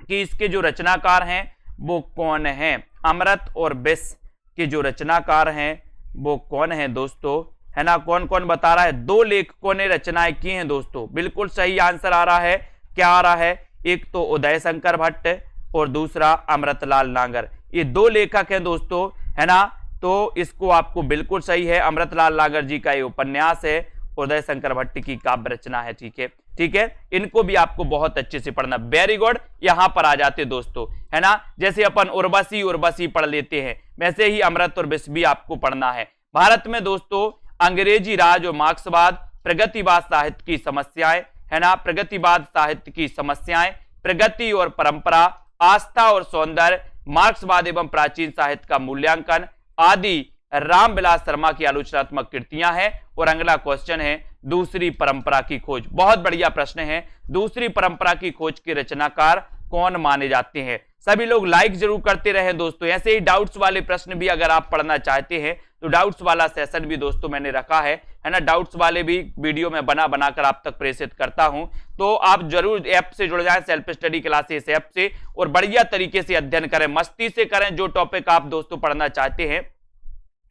कि इसके जो रचनाकार हैं वो कौन है। अमृत और विष के जो रचनाकार हैं वो कौन है दोस्तों, है ना। कौन कौन बता रहा है? दो लेखकों ने रचनाएं की हैं दोस्तों। बिल्कुल सही आंसर आ रहा है। क्या आ रहा है? एक तो उदय शंकर भट्ट और दूसरा अमृतलाल नागर। ये दो लेखक हैं दोस्तों, है ना। तो इसको आपको बिल्कुल सही है। अमृतलाल नागर जी का ये उपन्यास है, उदय शंकर भट्ट की काव्य रचना है, ठीक है, ठीक है। इनको भी आपको बहुत अच्छे से पढ़ना। Very good. यहां पर आ जाते दोस्तों, है ना। जैसे अपन उर्वशी पढ़ लेते हैं, वैसे ही अमृत और विष भी आपको पढ़ना है। भारत में दोस्तों अंग्रेजी राज और मार्क्सवाद, प्रगतिवाद साहित्य की समस्याएं, है ना, प्रगतिवाद साहित्य की समस्याएं, प्रगति और परंपरा, आस्था और सौंदर्य, मार्क्सवाद एवं प्राचीन साहित्य का मूल्यांकन आदि रामविलास शर्मा की आलोचनात्मक कृतियां हैं। और अगला क्वेश्चन है दूसरी परंपरा की खोज। बहुत बढ़िया प्रश्न है। दूसरी परंपरा की खोज के रचनाकार कौन माने जाते हैं? सभी लोग लाइक जरूर करते रहें दोस्तों। ऐसे ही डाउट्स वाले प्रश्न भी अगर आप पढ़ना चाहते हैं तो डाउट्स वाला सेशन भी दोस्तों मैंने रखा है ना। डाउट्स वाले भी वीडियो में बनाकर आप तक प्रेषित करता हूं, तो आप जरूर ऐप से जुड़ जाएं, सेल्फ स्टडी क्लासेस ऐप से, और बढ़िया तरीके से अध्ययन करें, मस्ती से करें। जो टॉपिक आप दोस्तों पढ़ना चाहते हैं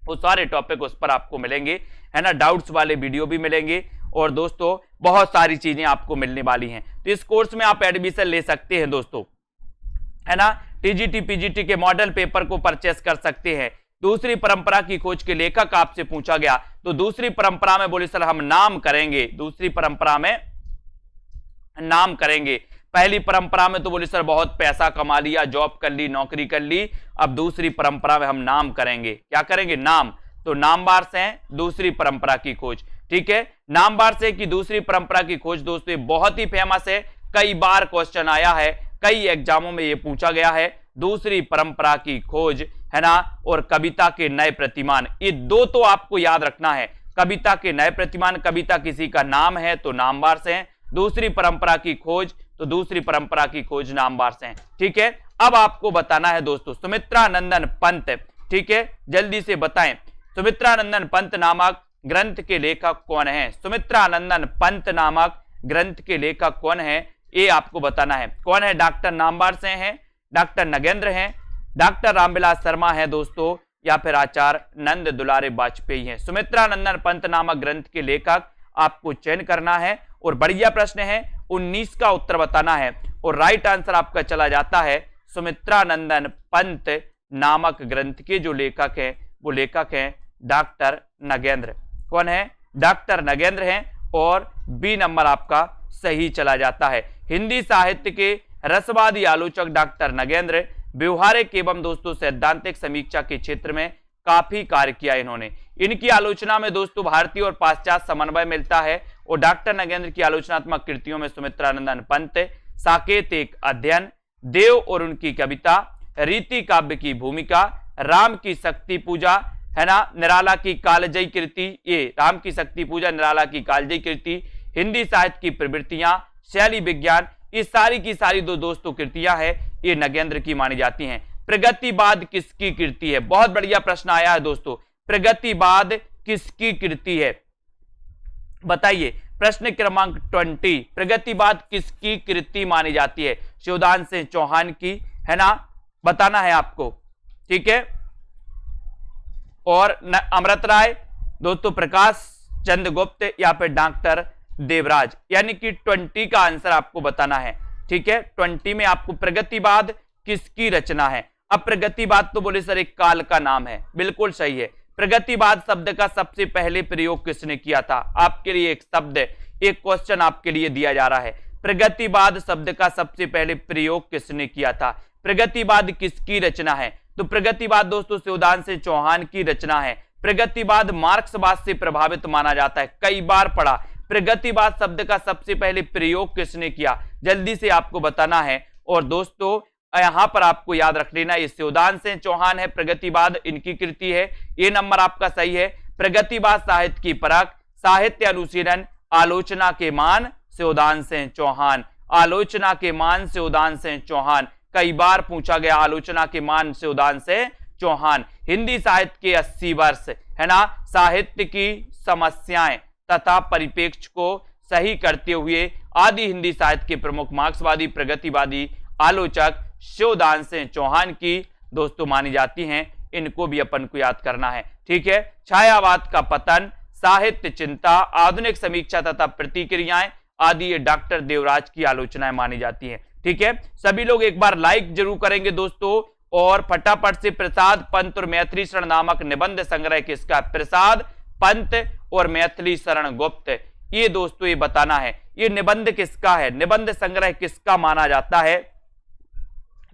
वो सारे टॉपिक उस पर आपको मिलेंगे, है ना। डाउट्स वाले वीडियो भी मिलेंगे और दोस्तों बहुत सारी चीजें आपको मिलने वाली हैं। तो इस कोर्स में आप एडमिशन ले सकते हैं दोस्तों, है ना। टीजीटी पीजीटी के मॉडल पेपर को परचेस कर सकते हैं। दूसरी परंपरा की खोज के लेखक आपसे पूछा गया, तो दूसरी परंपरा में बोले सर हम नाम करेंगे, दूसरी परंपरा में नाम करेंगे। पहली परंपरा में तो बोले सर बहुत पैसा कमा लिया, जॉब कर ली, नौकरी कर ली, अब दूसरी परंपरा में हम नाम करेंगे। क्या करेंगे? नाम। तो नामवार से है दूसरी परंपरा की खोज, ठीक है। नामवार से की दूसरी परंपरा की खोज दोस्तों बहुत ही फेमस है, कई बार क्वेश्चन आया है, कई एग्जामों में ये पूछा गया है। दूसरी परंपरा की खोज, है ना, और कविता के नए प्रतिमान, ये दो तो आपको याद रखना है। कविता के नए प्रतिमान, कविता किसी का नाम है तो नामवार से है। दूसरी परंपरा की खोज, तो दूसरी परंपरा की खोज नामवार से है, ठीक है। अब आपको बताना है दोस्तों सुमित्रानंदन पंत, ठीक है, जल्दी से बताएं सुमित्रानंदन पंत नामक ग्रंथ के लेखक कौन है? सुमित्रानंदन पंत नामक ग्रंथ के लेखक कौन है, ये आपको बताना है। कौन है? डॉक्टर नामवार से हैं, डॉक्टर नगेंद्र हैं, डॉक्टर रामविलास शर्मा है दोस्तों, या फिर आचार्य नंद दुलारे वाजपेयी हैं। सुमित्रानंदन पंत नामक ग्रंथ के लेखक आपको चयन करना है और बढ़िया प्रश्न है, 19 का उत्तर बताना है और राइट आंसर आपका चला जाता है सुमित्रानंदन पंत नामक ग्रंथ के जो लेखक हैं वो लेखक हैं डॉक्टर नगेंद्र। कौन है? डॉक्टर नगेंद्र हैं और बी नंबर आपका सही चला जाता है। हिंदी साहित्य के रसवादी आलोचक डॉक्टर नगेंद्र व्यवहारिक एवं दोस्तों सैद्धांतिक समीक्षा के क्षेत्र में काफी कार्य किया इन्होंने। इनकी आलोचना में दोस्तों भारतीय और पाश्चात्य समन्वय मिलता है और डॉक्टर नगेंद्र की आलोचनात्मक कृतियों में सुमित्रानंदन पंत, साकेत एक अध्ययन, देव और उनकी कविता, रीति काव्य की भूमिका, राम की शक्ति पूजा, है ना, निराला की कालजयी कृति, ये राम की शक्ति पूजा, निराला की कालजयी कृति, हिंदी साहित्य की प्रवृत्तियां, शैली विज्ञान, ये सारी की सारी दोस्तों कृतियां हैं, ये नगेंद्र की मानी जाती हैं। प्रगतिवाद किसकी कृति है? बहुत बढ़िया प्रश्न आया है दोस्तों। प्रगतिवाद किसकी कृति है? बताइए। प्रश्न क्रमांक 20, प्रगतिवाद किसकी कृति मानी जाती है? शिवदान सिंह चौहान की, है ना, बताना है आपको, ठीक है। और अमृत राय, दोस्तों प्रकाश चंद्र गुप्त या फिर डॉक्टर देवराज, यानी कि 20 का आंसर आपको बताना है, ठीक है। 20 में आपको प्रगतिवाद किसकी रचना है? अब प्रगतिवाद तो बोले सर एक काल का नाम है, बिल्कुल सही है। प्रगतिवाद शब्द का सबसे पहले प्रयोग किसने किया था? आपके लिए एक शब्द, एक क्वेश्चन आपके लिए दिया जा रहा है। प्रगतिवाद शब्द का सबसे पहले प्रयोग किसने किया था? प्रगतिवाद किसकी रचना है? तो प्रगतिवाद दोस्तों शिवदान सिंह चौहान की रचना है। प्रगतिवाद मार्क्सवाद से प्रभावित माना जाता है, कई बार पढ़ा। प्रगतिवाद शब्द का सबसे पहले प्रयोग किसने किया? जल्दी से आपको बताना है। और दोस्तों यहां पर आपको याद रख लेना, ये शिवदान सिंह चौहान है, प्रगतिवाद इनकी कृति है, ये नंबर आपका सही है। प्रगतिवाद साहित्य की परख, साहित्य अनुशीलन, आलोचना के मान, शिवदान सिंह चौहान, आलोचना के मान शिवदान सिंह चौहान, कई बार पूछा गया आलोचना के मान शिवदान सिंह चौहान। हिंदी साहित्य के 80 वर्ष, है ना, साहित्य की समस्याएं तथा परिप्रेक्ष्य को सही करते हुए आदि हिंदी साहित्य के प्रमुख मार्क्सवादी प्रगतिवादी आलोचक शिवदान सिंह चौहान की दोस्तों मानी जाती हैं। इनको भी अपन को याद करना है, ठीक है। छायावाद का पतन, साहित्य चिंता, आधुनिक समीक्षा तथा प्रतिक्रियाएं आदि ये डॉक्टर देवराज की आलोचनाएं मानी जाती हैं, ठीक है। सभी लोग एक बार लाइक जरूर करेंगे दोस्तों, और फटाफट से प्रसाद पंत और मैथिली शरण नामक निबंध संग्रह किसका? प्रसाद पंत और मैथिली शरण गुप्त, ये दोस्तों ये बताना है, ये निबंध किसका है, निबंध संग्रह किसका माना जाता है?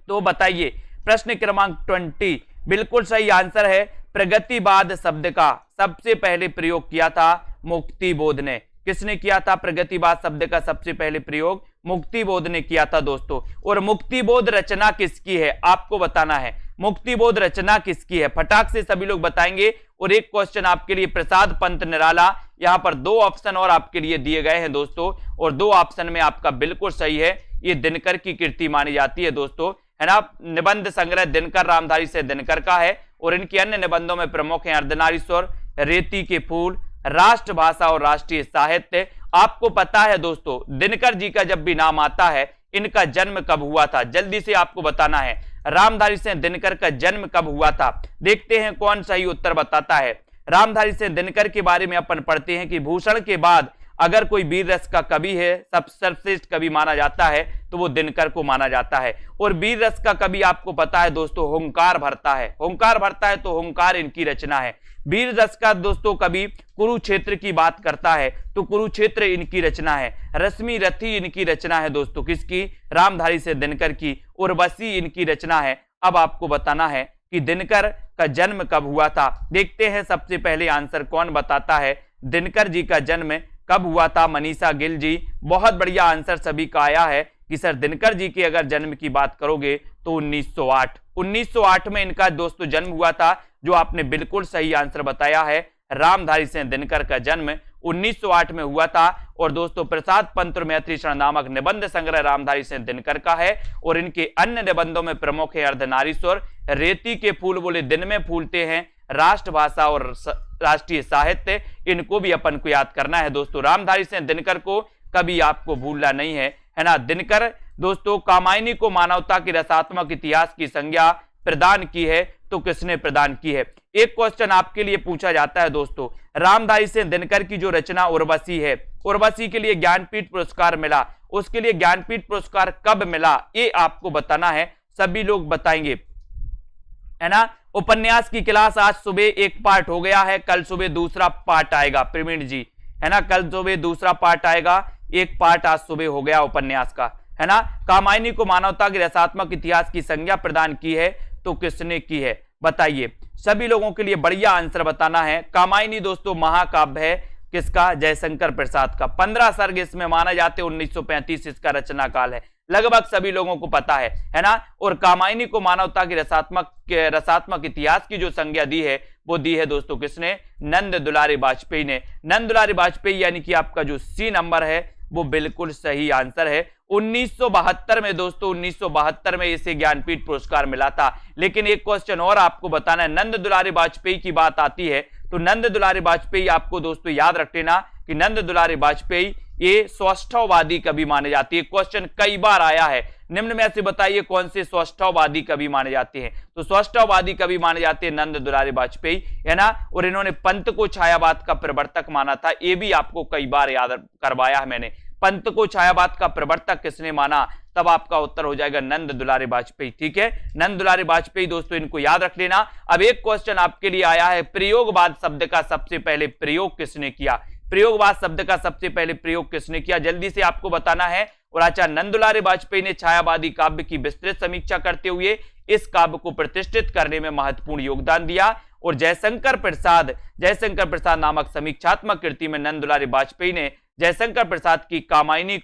तो बताइए। प्रश्न क्रमांक 20 बिल्कुल सही आंसर है। प्रगतिवाद शब्द का सबसे पहले प्रयोग किया था मुक्तिबोध ने। किसने किया था? प्रगतिवाद शब्द का सबसे पहले प्रयोग मुक्तिबोध ने किया था दोस्तों। और मुक्तिबोध रचना किसकी है आपको बताना है। मुक्तिबोध रचना किसकी है? फटाक से सभी लोग बताएंगे। और एक क्वेश्चन आपके लिए प्रसाद पंत निराला, यहां पर 2 ऑप्शन और आपके लिए दिए गए हैं दोस्तों, और 2 ऑप्शन में आपका बिल्कुल सही है, ये दिनकर की कृति मानी जाती है दोस्तों, है ना। निबंध संग्रह दिनकर रामधारी से दिनकर का है, और इनके अन्य निबंधों में प्रमुख हैं अर्धनारीश्वर, रेती के फूल, राष्ट्रभाषा और राष्ट्रीय साहित्य। आपको पता है दोस्तों दिनकर जी का जब भी नाम आता है, इनका जन्म कब हुआ था? जल्दी से आपको बताना है। रामधारी सिंह दिनकर का जन्म कब हुआ था? देखते हैं कौन सही उत्तर बताता है। रामधारी सिंह दिनकर के बारे में अपन पढ़ते हैं कि भूषण के बाद अगर कोई वीर रस का कवि है, सब सर्वश्रेष्ठ कवि माना जाता है, तो वो दिनकर को माना जाता है। और वीर रस का कवि आपको पता है दोस्तों हुंकार भरता है, हुंकार भरता है, तो हुंकार इनकी रचना है। वीर रस का दोस्तों कवि कुरुक्षेत्र की बात करता है, तो कुरुक्षेत्र इनकी रचना है। रश्मि रथी इनकी रचना है दोस्तों, किसकी? रामधारी से दिनकर की। उर्वशी इनकी रचना है। अब आपको बताना है कि दिनकर का जन्म कब हुआ था। देखते हैं सबसे पहले आंसर कौन बताता है। दिनकर जी का जन्म कब हुआ था? मनीषा गिल जी। बहुत बढ़िया आंसर सभी का आया है कि सर दिनकर जी के अगर जन्म की बात करोगे तो 1908 में इनका दोस्तों जन्म हुआ था, जो आपने बिल्कुल सही आंसर बताया है। रामधारी सिंह दिनकर का जन्म 1908 में हुआ था। और दोस्तों प्रसाद पंत और मैथिली शरण नामक निबंध संग्रह रामधारी सिंह दिनकर का है, और इनके अन्य निबंधों में प्रमुख है अर्धनारीश्वर, रेती के फूल बोले दिन में फूलते हैं, राष्ट्रभाषा और राष्ट्रीय साहित्य। इनको भी अपन को याद करना है दोस्तों। रामधारी सिंह दिनकर को कभी आपको भूलना नहीं है, है ना। दिनकर दोस्तों कामायनी को मानवता के रसात्मक इतिहास की संज्ञा प्रदान की है, तो किसने प्रदान की है? एक क्वेश्चन आपके लिए पूछा जाता है दोस्तों, रामधारी सिंह दिनकर की जो रचना उर्वशी है, उर्वशी के लिए ज्ञानपीठ पुरस्कार मिला, उसके लिए ज्ञानपीठ पुरस्कार कब मिला ये आपको बताना है। सभी लोग बताएंगे, है ना। उपन्यास की क्लास आज सुबह एक पार्ट हो गया है, कल सुबह दूसरा पार्ट आएगा प्रवीण जी, है ना, कल सुबह दूसरा पार्ट आएगा, एक पार्ट आज सुबह हो गया उपन्यास का, है ना। कामायनी को मानवता के रसात्मक इतिहास की संज्ञा प्रदान की है तो किसने की है, बताइए। सभी लोगों के लिए बढ़िया आंसर बताना है। कामायनी दोस्तों महाकाव्य है, किसका, जयशंकर प्रसाद का। 15 सर्ग इसमें माना जाते, 1935 इसका रचना काल है, लगभग सभी लोगों को पता है ना। और कामायनी को मानवता की रसात्मक इतिहास की जो संज्ञा दी है वो दी है दोस्तों किसने, नंद दुलारी वाजपेयी ने। नंद दुलारी वाजपेयी यानी कि आपका जो सी नंबर है वो बिल्कुल सही आंसर है। 1972 में दोस्तों, 1972 में इसे ज्ञानपीठ पुरस्कार मिला था। लेकिन एक क्वेश्चन और आपको बताना है, नंद दुलारी वाजपेयी की बात आती है तो नंद दुलारी वाजपेयी आपको दोस्तों याद रख लेना कि नंद दुलारी वाजपेयी ये स्वष्टवादी कवि माने जाती है। क्वेश्चन कई बार आया है, निम्न में से बताइए कौन से स्वष्टवादी कवि माने जाते हैं। तो स्वष्टवादी कवि माने जाते हैं नंद दुलारी वाजपेयी, है ना। और इन्होंने पंत को छायावाद का प्रवर्तक माना था, ये भी आपको कई बार याद करवाया है मैंने। पंत को छायावाद का प्रवर्तक किसने माना, तब आपका उत्तर हो जाएगा नंद दुलारी वाजपेयी, ठीक है। नंद दुलारी वाजपेयी दोस्तों, इनको याद रख लेना। अब एक क्वेश्चन आपके लिए आया है, प्रयोगवाद शब्द का सबसे पहले प्रयोग किसने किया। प्रयोगवाद शब्द का सबसे पहले प्रयोग किसने किया, जल्दी से आपको बताना है। और आचार्य नंद दुलारी वाजपेयी ने छायावादी काव्य की विस्तृत समीक्षा करते हुए इस काव्य को प्रतिष्ठित करने में महत्वपूर्ण योगदान दिया। और जयशंकर प्रसाद नामक समीक्षात्मक कृति में नंद दुलारी वाजपेयी ने जयशंकर प्रसाद की कामायनी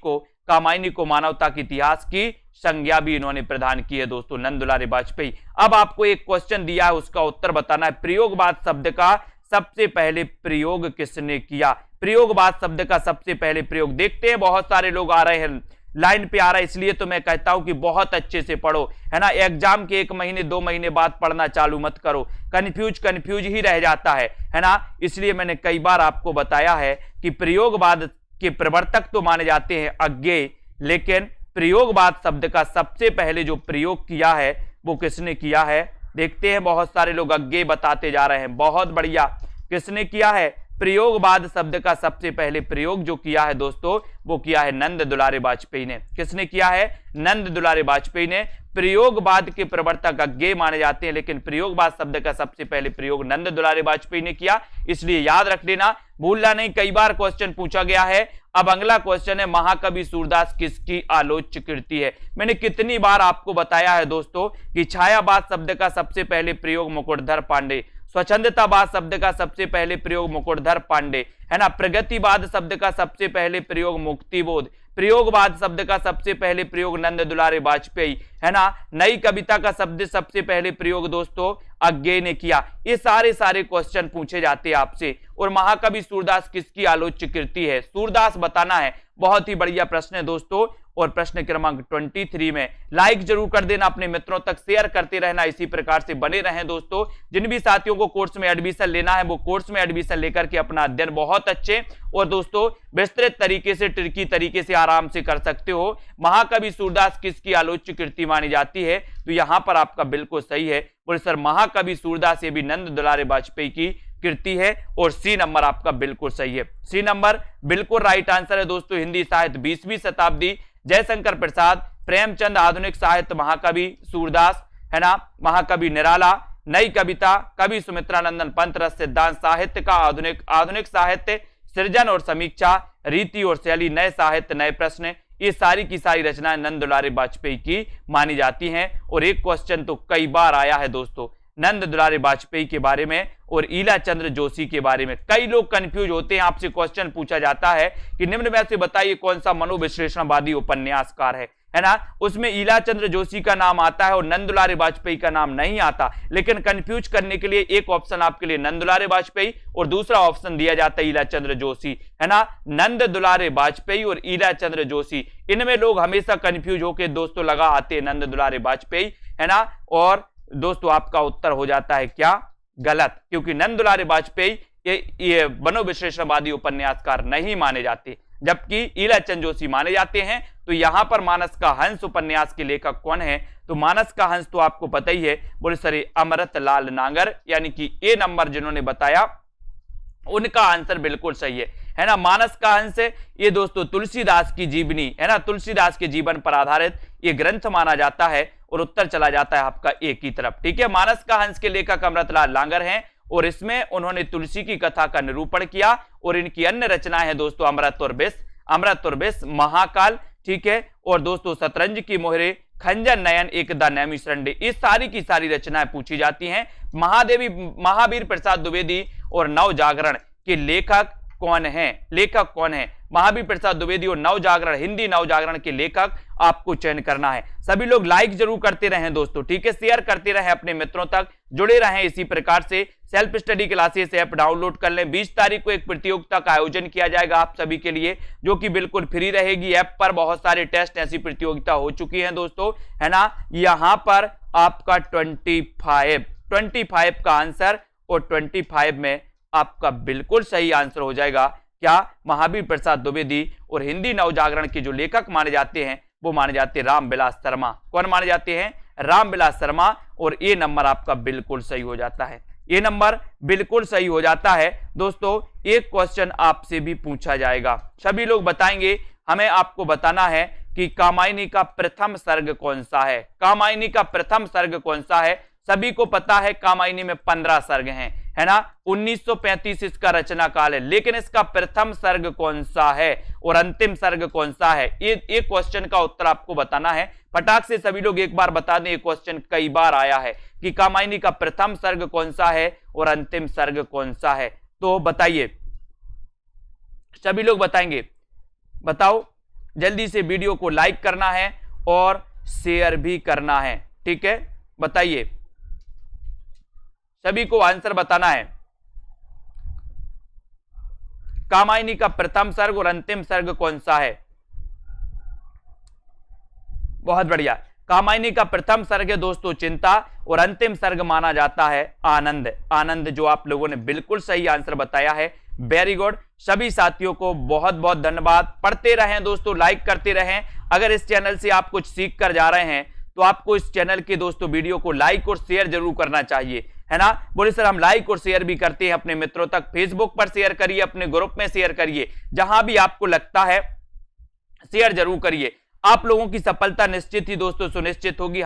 को मानवता के इतिहास की संज्ञा भी इन्होंने प्रदान की है दोस्तों, नंद दुलारी वाजपेयी। अब आपको एक क्वेश्चन दिया है, उसका उत्तर बताना है। प्रयोगवाद शब्द का सबसे पहले प्रयोग किसने किया। प्रयोगवाद शब्द का सबसे पहले प्रयोग, देखते हैं बहुत सारे लोग आ रहे हैं, लाइन पे आ रहा है, इसलिए तो मैं कहता हूं कि बहुत अच्छे से पढ़ो, है ना। एग्जाम के 1 महीने 2 महीने बाद पढ़ना चालू मत करो, कंफ्यूज ही रह जाता है ना। इसलिए मैंने कई बार आपको बताया है कि प्रयोगवाद के प्रवर्तक तो माने जाते हैं अज्ञेय, लेकिन प्रयोगवाद शब्द का सबसे पहले जो प्रयोग किया है वो किसने किया है। देखते हैं बहुत सारे लोग अज्ञेय बताते जा रहे हैं, बहुत बढ़िया। किसने किया है, प्रयोगवाद शब्द का सबसे पहले प्रयोग जो किया है दोस्तों वो किया है नंद दुलारी वाजपेयी ने। किसने किया है, नंद दुलारी वाजपेयी ने। प्रयोगवाद के प्रवर्तक अज्ञेय माने जाते हैं, लेकिन प्रयोगवाद शब्द का सबसे पहले प्रयोग नंद दुलारी वाजपेयी ने किया, इसलिए याद रख लेना, भूलना नहीं, कई बार क्वेश्चन पूछा गया है। अब अगला क्वेश्चन है, महाकवि सूरदास किसकी आलोच्य कृति है। मैंने कितनी बार आपको बताया है दोस्तों कि छायावाद शब्द का सबसे पहले प्रयोग मुकुटधर पांडे, स्वच्छंदतावाद शब्द का सबसे पहले प्रयोग मुकुटधर पांडे, है ना। प्रगतिवाद शब्द का सबसे पहले प्रयोग मुक्तिबोध, प्रयोगवाद शब्द का सबसे पहले प्रयोग नंद दुलारी वाजपेयी, है ना। नई कविता का शब्द सबसे पहले प्रयोग दोस्तों अज्ञेय ने किया। ये सारे क्वेश्चन पूछे जाते हैं आपसे। और महाकवि सूरदास किसकी आलोच्य कृति है, सूरदास बताना है। बहुत ही बढ़िया प्रश्न है दोस्तों। और प्रश्न क्रमांक 23 में लाइक जरूर कर देना, अपने मित्रों तक शेयर करते रहना, इसी प्रकार से बने रहें दोस्तों। जिन भी साथियों को कोर्स में एडमिशन लेना है वो कोर्स में एडमिशन लेकर के अपना अध्ययन बहुत अच्छे और दोस्तों विस्तृत तरीके से, ट्रिकी तरीके से आराम से कर सकते हो। महाकवि सूरदास किसकी आलोच्य कृति मानी जाती है, तो यहां पर आपका बिल्कुल सही है। बोले सर महाकवि सूरदास ये भी नंद दुलारी वाजपेयी की कृति है, और सी नंबर आपका बिल्कुल सही है। सी नंबर बिल्कुल राइट आंसर है दोस्तों। हिंदी साहित्य 20वीं शताब्दी, जयशंकर प्रसाद, प्रेमचंद, आधुनिक साहित्य महाकवि सूरदास, है ना। महाकवि निराला, नई कविता कवि सुमित्रानंदन पंत, रस सिद्धांत साहित्य का आधुनिक साहित्य, सृजन और समीक्षा, रीति और शैली, नए साहित्य नए प्रश्न, ये सारी की सारी रचनाएं नंद दुलारी वाजपेयी की मानी जाती हैं। और एक क्वेश्चन तो कई बार आया है दोस्तों नंद दुलारी वाजपेयी के बारे में और ईला चंद्र जोशी के बारे में। कई लोग कंफ्यूज होते हैं, आपसे क्वेश्चन पूछा जाता है कि निम्न में से बताइए कौन सा मनोविश्लेषणवादी उपन्यासकार है ना। उसमें ईला चंद्र जोशी का नाम आता है और नंद दुलारी वाजपेयी का नाम नहीं आता, लेकिन कंफ्यूज करने के लिए एक ऑप्शन आपके लिए नंद दुलारी वाजपेयी और दूसरा ऑप्शन दिया जाता है ईला चंद्र जोशी, है ना। नंद दुलारी वाजपेयी और ईला चंद्र जोशी, इनमें लोग हमेशा कंफ्यूज होकर दोस्तों लगा आते हैं नंद दुलारी वाजपेयी, है ना। और दोस्तों आपका उत्तर हो जाता है क्या, गलत, क्योंकि नंद दुलारी वाजपेयी ये मनोविश्लेषणवादी उपन्यासकार नहीं माने जाते, जबकि ईला चंद्र जोशी माने जाते हैं। तो यहां पर मानस का हंस उपन्यास के लेखक कौन है, तो मानस का हंस तो आपको पता ही है, बोले सर अमृतलाल नागर, यानी कि ए नंबर जिन्होंने बताया उनका आंसर बिल्कुल सही है है ना। मानस का हंस ये दोस्तों तुलसीदास की जीवनी, है ना, तुलसीदास के जीवन पर आधारित ये ग्रंथ माना जाता है और उत्तर चला जाता है आपका एक ही तरफ, ठीक है। मानस का हंस के लेखक अमृतलाल लांगर हैं और इसमें उन्होंने तुलसी की कथा का निरूपण किया और इनकी अन्य रचनाएं हैं दोस्तों अमृत और विष, महाकाल, ठीक है, और दोस्तों शतरंज की मोहरे, खंजर नयन, एकदा नैमी शरण्य, इस सारी की सारी रचनाएं पूछी जाती हैं। महावीर प्रसाद द्विवेदी और नव जागरण के लेखक कौन है? महावीर प्रसाद द्विवेदी और नवजागरण, हिंदी नवजागरण के लेखक आपको चयन करना है। सभी लोग लाइक जरूर करते रहें दोस्तों, ठीक है, शेयर करते रहें अपने मित्रों तक, जुड़े रहें इसी प्रकार से। Self study classes app download कर लें। 20 तारीख को एक प्रतियोगिता का आयोजन किया जाएगा आप सभी के लिए, जो कि बिल्कुल फ्री रहेगी। ऐप पर बहुत सारे टेस्ट, ऐसी प्रतियोगिता हो चुकी है दोस्तों, है ना। यहां पर आपका 25 का आंसर और 25 में आपका बिल्कुल सही आंसर हो जाएगा क्या? महावीर प्रसाद द्विवेदी और हिंदी नवजागरण के जो लेखक माने जाते हैं वो माने जाते हैं रामविलास शर्मा। कौन माने जाते हैं? रामविलास शर्मा। और ये नंबर आपका बिल्कुल सही हो जाता है, ये नंबर बिल्कुल सही हो जाता है दोस्तों। एक क्वेश्चन आपसे भी पूछा जाएगा, सभी लोग बताएंगे, हमें आपको बताना है कि कामायनी का प्रथम सर्ग कौन सा है। कामायनी का प्रथम सर्ग कौन सा है? सभी को पता है कामायनी में 15 सर्ग हैं, है ना। 1935 इसका रचना काल है, लेकिन इसका प्रथम सर्ग कौन सा है और अंतिम सर्ग कौन सा है? ये क्वेश्चन का उत्तर आपको बताना है। फटाक से सभी लोग एक बार बता दें, ये क्वेश्चन कई बार आया है कि कामायनी का प्रथम सर्ग कौन सा है और अंतिम सर्ग कौन सा है। तो बताइए, सभी लोग बताएंगे, बताओ जल्दी से। वीडियो को लाइक करना है और शेयर भी करना है, ठीक है, बताइए, सभी को आंसर बताना है। कामायनी का प्रथम सर्ग और अंतिम सर्ग कौन सा है? बहुत बढ़िया। कामायनी का प्रथम सर्ग है दोस्तों चिंता और अंतिम सर्ग माना जाता है आनंद। आनंद, जो आप लोगों ने बिल्कुल सही आंसर बताया है, वेरी गुड। सभी साथियों को बहुत बहुत धन्यवाद। पढ़ते रहें दोस्तों, लाइक करते रहें। अगर इस चैनल से आप कुछ सीख कर जा रहे हैं तो आपको इस चैनल के दोस्तों वीडियो को लाइक और शेयर जरूर करना चाहिए, है ना। बोले सर हम लाइक और शेयर भी करते हैं अपने मित्रों तक। फेसबुक पर शेयर करिए, अपने ग्रुप में शेयर करिए, जहां भी आपको लगता है शेयर जरूर करिए। आप लोगों की सफलता निश्चित ही दोस्तों सुनिश्चित होगी।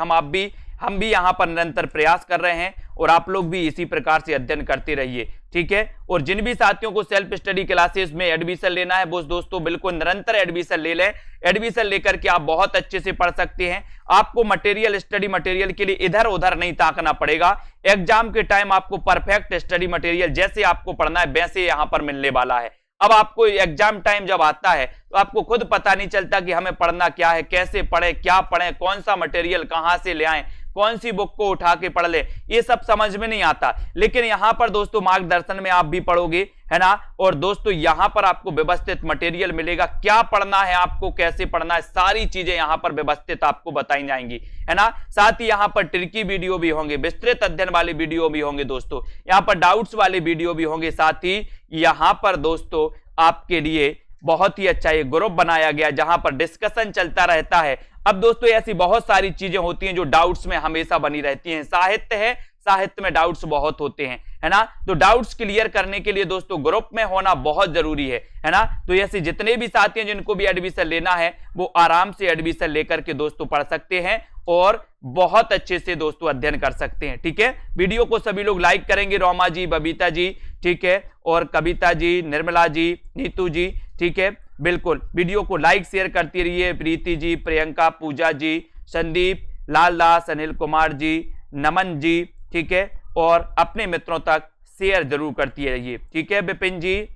हम भी यहां पर निरंतर प्रयास कर रहे हैं और आप लोग भी इसी प्रकार से अध्ययन करते रहिए, ठीक है। और जिन भी साथियों को सेल्फ स्टडी क्लासेस में एडमिशन लेना है वो दोस्तों बिल्कुल निरंतर एडमिशन ले लें। एडमिशन लेकर के आप बहुत अच्छे से पढ़ सकते हैं। आपको मटेरियल, स्टडी मटेरियल के लिए इधर उधर नहीं ताकना पड़ेगा। एग्जाम के टाइम आपको परफेक्ट स्टडी मटेरियल जैसे आपको पढ़ना है वैसे यहां पर मिलने वाला है। अब आपको एग्जाम टाइम जब आता है तो आपको खुद पता नहीं चलता कि हमें पढ़ना क्या है, कैसे पढ़े, क्या पढ़े, कौन सा मटेरियल कहां से ले आए, कौन सी बुक को उठा के पढ़ ले, ये सब समझ में नहीं आता। लेकिन यहां पर दोस्तों मार्गदर्शन में आप भी पढ़ोगे, है ना। और दोस्तों यहां पर आपको व्यवस्थित मटेरियल मिलेगा, क्या पढ़ना है आपको, कैसे पढ़ना है, सारी चीजें यहां पर व्यवस्थित आपको बताई जाएंगी, है ना। साथ ही यहां पर ट्रिकी वीडियो भी होंगे, विस्तृत अध्ययन वाले वीडियो भी होंगे दोस्तों, यहां पर डाउट्स वाले वीडियो भी होंगे। साथ ही यहां पर दोस्तों आपके लिए बहुत ही अच्छा ये ग्रुप बनाया गया जहां पर डिस्कशन चलता रहता है। अब दोस्तों ऐसी बहुत सारी चीजें होती हैं जो डाउट्स में हमेशा बनी रहती हैं। साहित्य है, साहित्य में डाउट्स बहुत होते हैं, है ना। तो डाउट्स क्लियर करने के लिए दोस्तों ग्रुप में होना बहुत जरूरी है ना। तो ऐसे जितने भी साथी हैं जिनको भी एडमिशन लेना है वो आराम से एडमिशन लेकर के दोस्तों पढ़ सकते हैं और बहुत अच्छे से दोस्तों अध्ययन कर सकते हैं, ठीक है। वीडियो को सभी लोग लाइक करेंगे, रोमा जी, बबीता जी, ठीक है, और कविता जी, निर्मला जी, नीतू जी, ठीक है, बिल्कुल वीडियो को लाइक शेयर करती रहिए। प्रीति जी, प्रियंका, पूजा जी, संदीप, लालदास, अनिल कुमार जी, नमन जी, ठीक है, और अपने मित्रों तक शेयर जरूर करती रहिए, ठीक है। विपिन जी,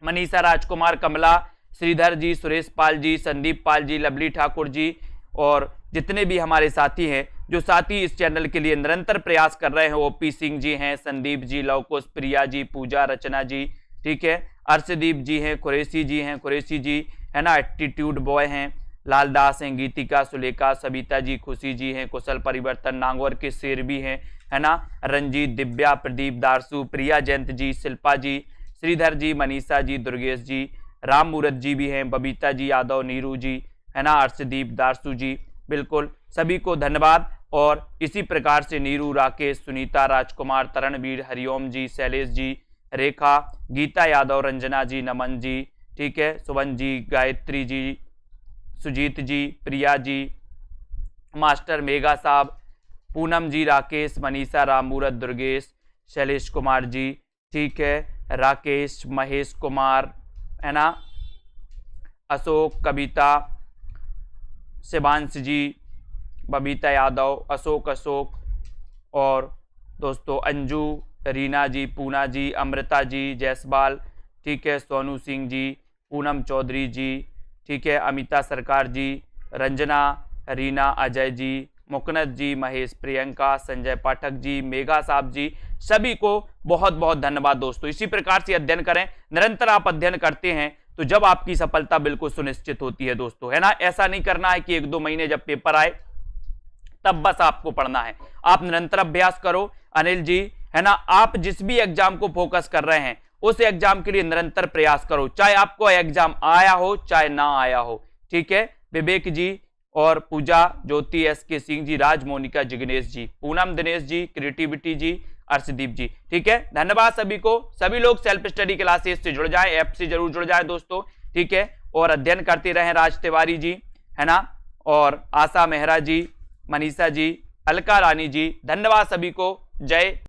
मनीषा राजकुमार, कमला, श्रीधर जी, सुरेश पाल जी, संदीप पाल जी, लवली ठाकुर जी, और जितने भी हमारे साथी हैं जो साथी इस चैनल के लिए निरंतर प्रयास कर रहे हैं, ओपी सिंह जी हैं, संदीप जी, लवकुश, प्रिया जी, पूजा, रचना जी, ठीक है, अर्शदीप जी हैं, कुरैशी जी, है ना, एटीट्यूड बॉय हैं, लालदास हैं, गीतिका, सुलेखा, सविता जी, खुशी जी हैं, कुशल परिवर्तन, नागौर के शेर भी हैं, है ना, रंजीत, दिव्या, प्रदीप, दारसू, प्रिया, जयंत जी, शिल्पा जी, श्रीधर जी, मनीषा जी, दुर्गेश जी, राम मूरत जी भी हैं, बबीता जी, यादव, नीरू जी, है ना, अर्शदीप, दारसू जी, बिल्कुल सभी को धन्यवाद। और इसी प्रकार से नीरू, राकेश, सुनीता, राजकुमार, तरणवीर, हरिओम जी, शैलेश जी, रेखा, गीता यादव, रंजना जी, नमन जी, ठीक है, सुवन जी, गायत्री जी, सुजीत जी, प्रिया जी, मास्टर मेघा साहब, पूनम जी, राकेश, मनीषा, रामूरत, दुर्गेश, शैलेश कुमार जी, ठीक है, राकेश, महेश कुमार, है ना, अशोक, कविता, शिवांश जी, बबीता यादव, अशोक और दोस्तों अंजू, रीना जी, पूना जी, अमृता जी, जयसवाल, ठीक है, सोनू सिंह जी, पूनम चौधरी जी, ठीक है, अमिता सरकार जी, रंजना, रीना, अजय जी, मुकनत जी, महेश, प्रियंका, संजय पाठक जी, मेघा साहब जी, सभी को बहुत बहुत धन्यवाद दोस्तों। इसी प्रकार से अध्ययन करें, निरंतर आप अध्ययन करते हैं तो जब आपकी सफलता बिल्कुल सुनिश्चित होती है दोस्तों, है ना। ऐसा नहीं करना है कि 1-2 महीने जब पेपर आए तब बस आपको पढ़ना है, आप निरंतर अभ्यास करो अनिल जी, है ना। आप जिस भी एग्जाम को फोकस कर रहे हैं उस एग्जाम के लिए निरंतर प्रयास करो, चाहे आपको एग्जाम आया हो चाहे ना आया हो, ठीक है। विवेक जी और पूजा, ज्योति, SK सिंह जी, राज, मोनिका, जिग्नेश जी, पूनम, दिनेश जी, क्रिएटिविटी जी, अर्शदीप जी, ठीक है। धन्यवाद सभी को। सभी लोग सेल्फ स्टडी क्लासेस से जुड़ जाए, ऐप से जरूर जुड़ जाए दोस्तों, ठीक है। और अध्ययन करते रहें। राज तिवारी जी, है ना, और आशा मेहरा जी, मनीषा जी, अलका रानी जी, धन्यवाद सभी को। जय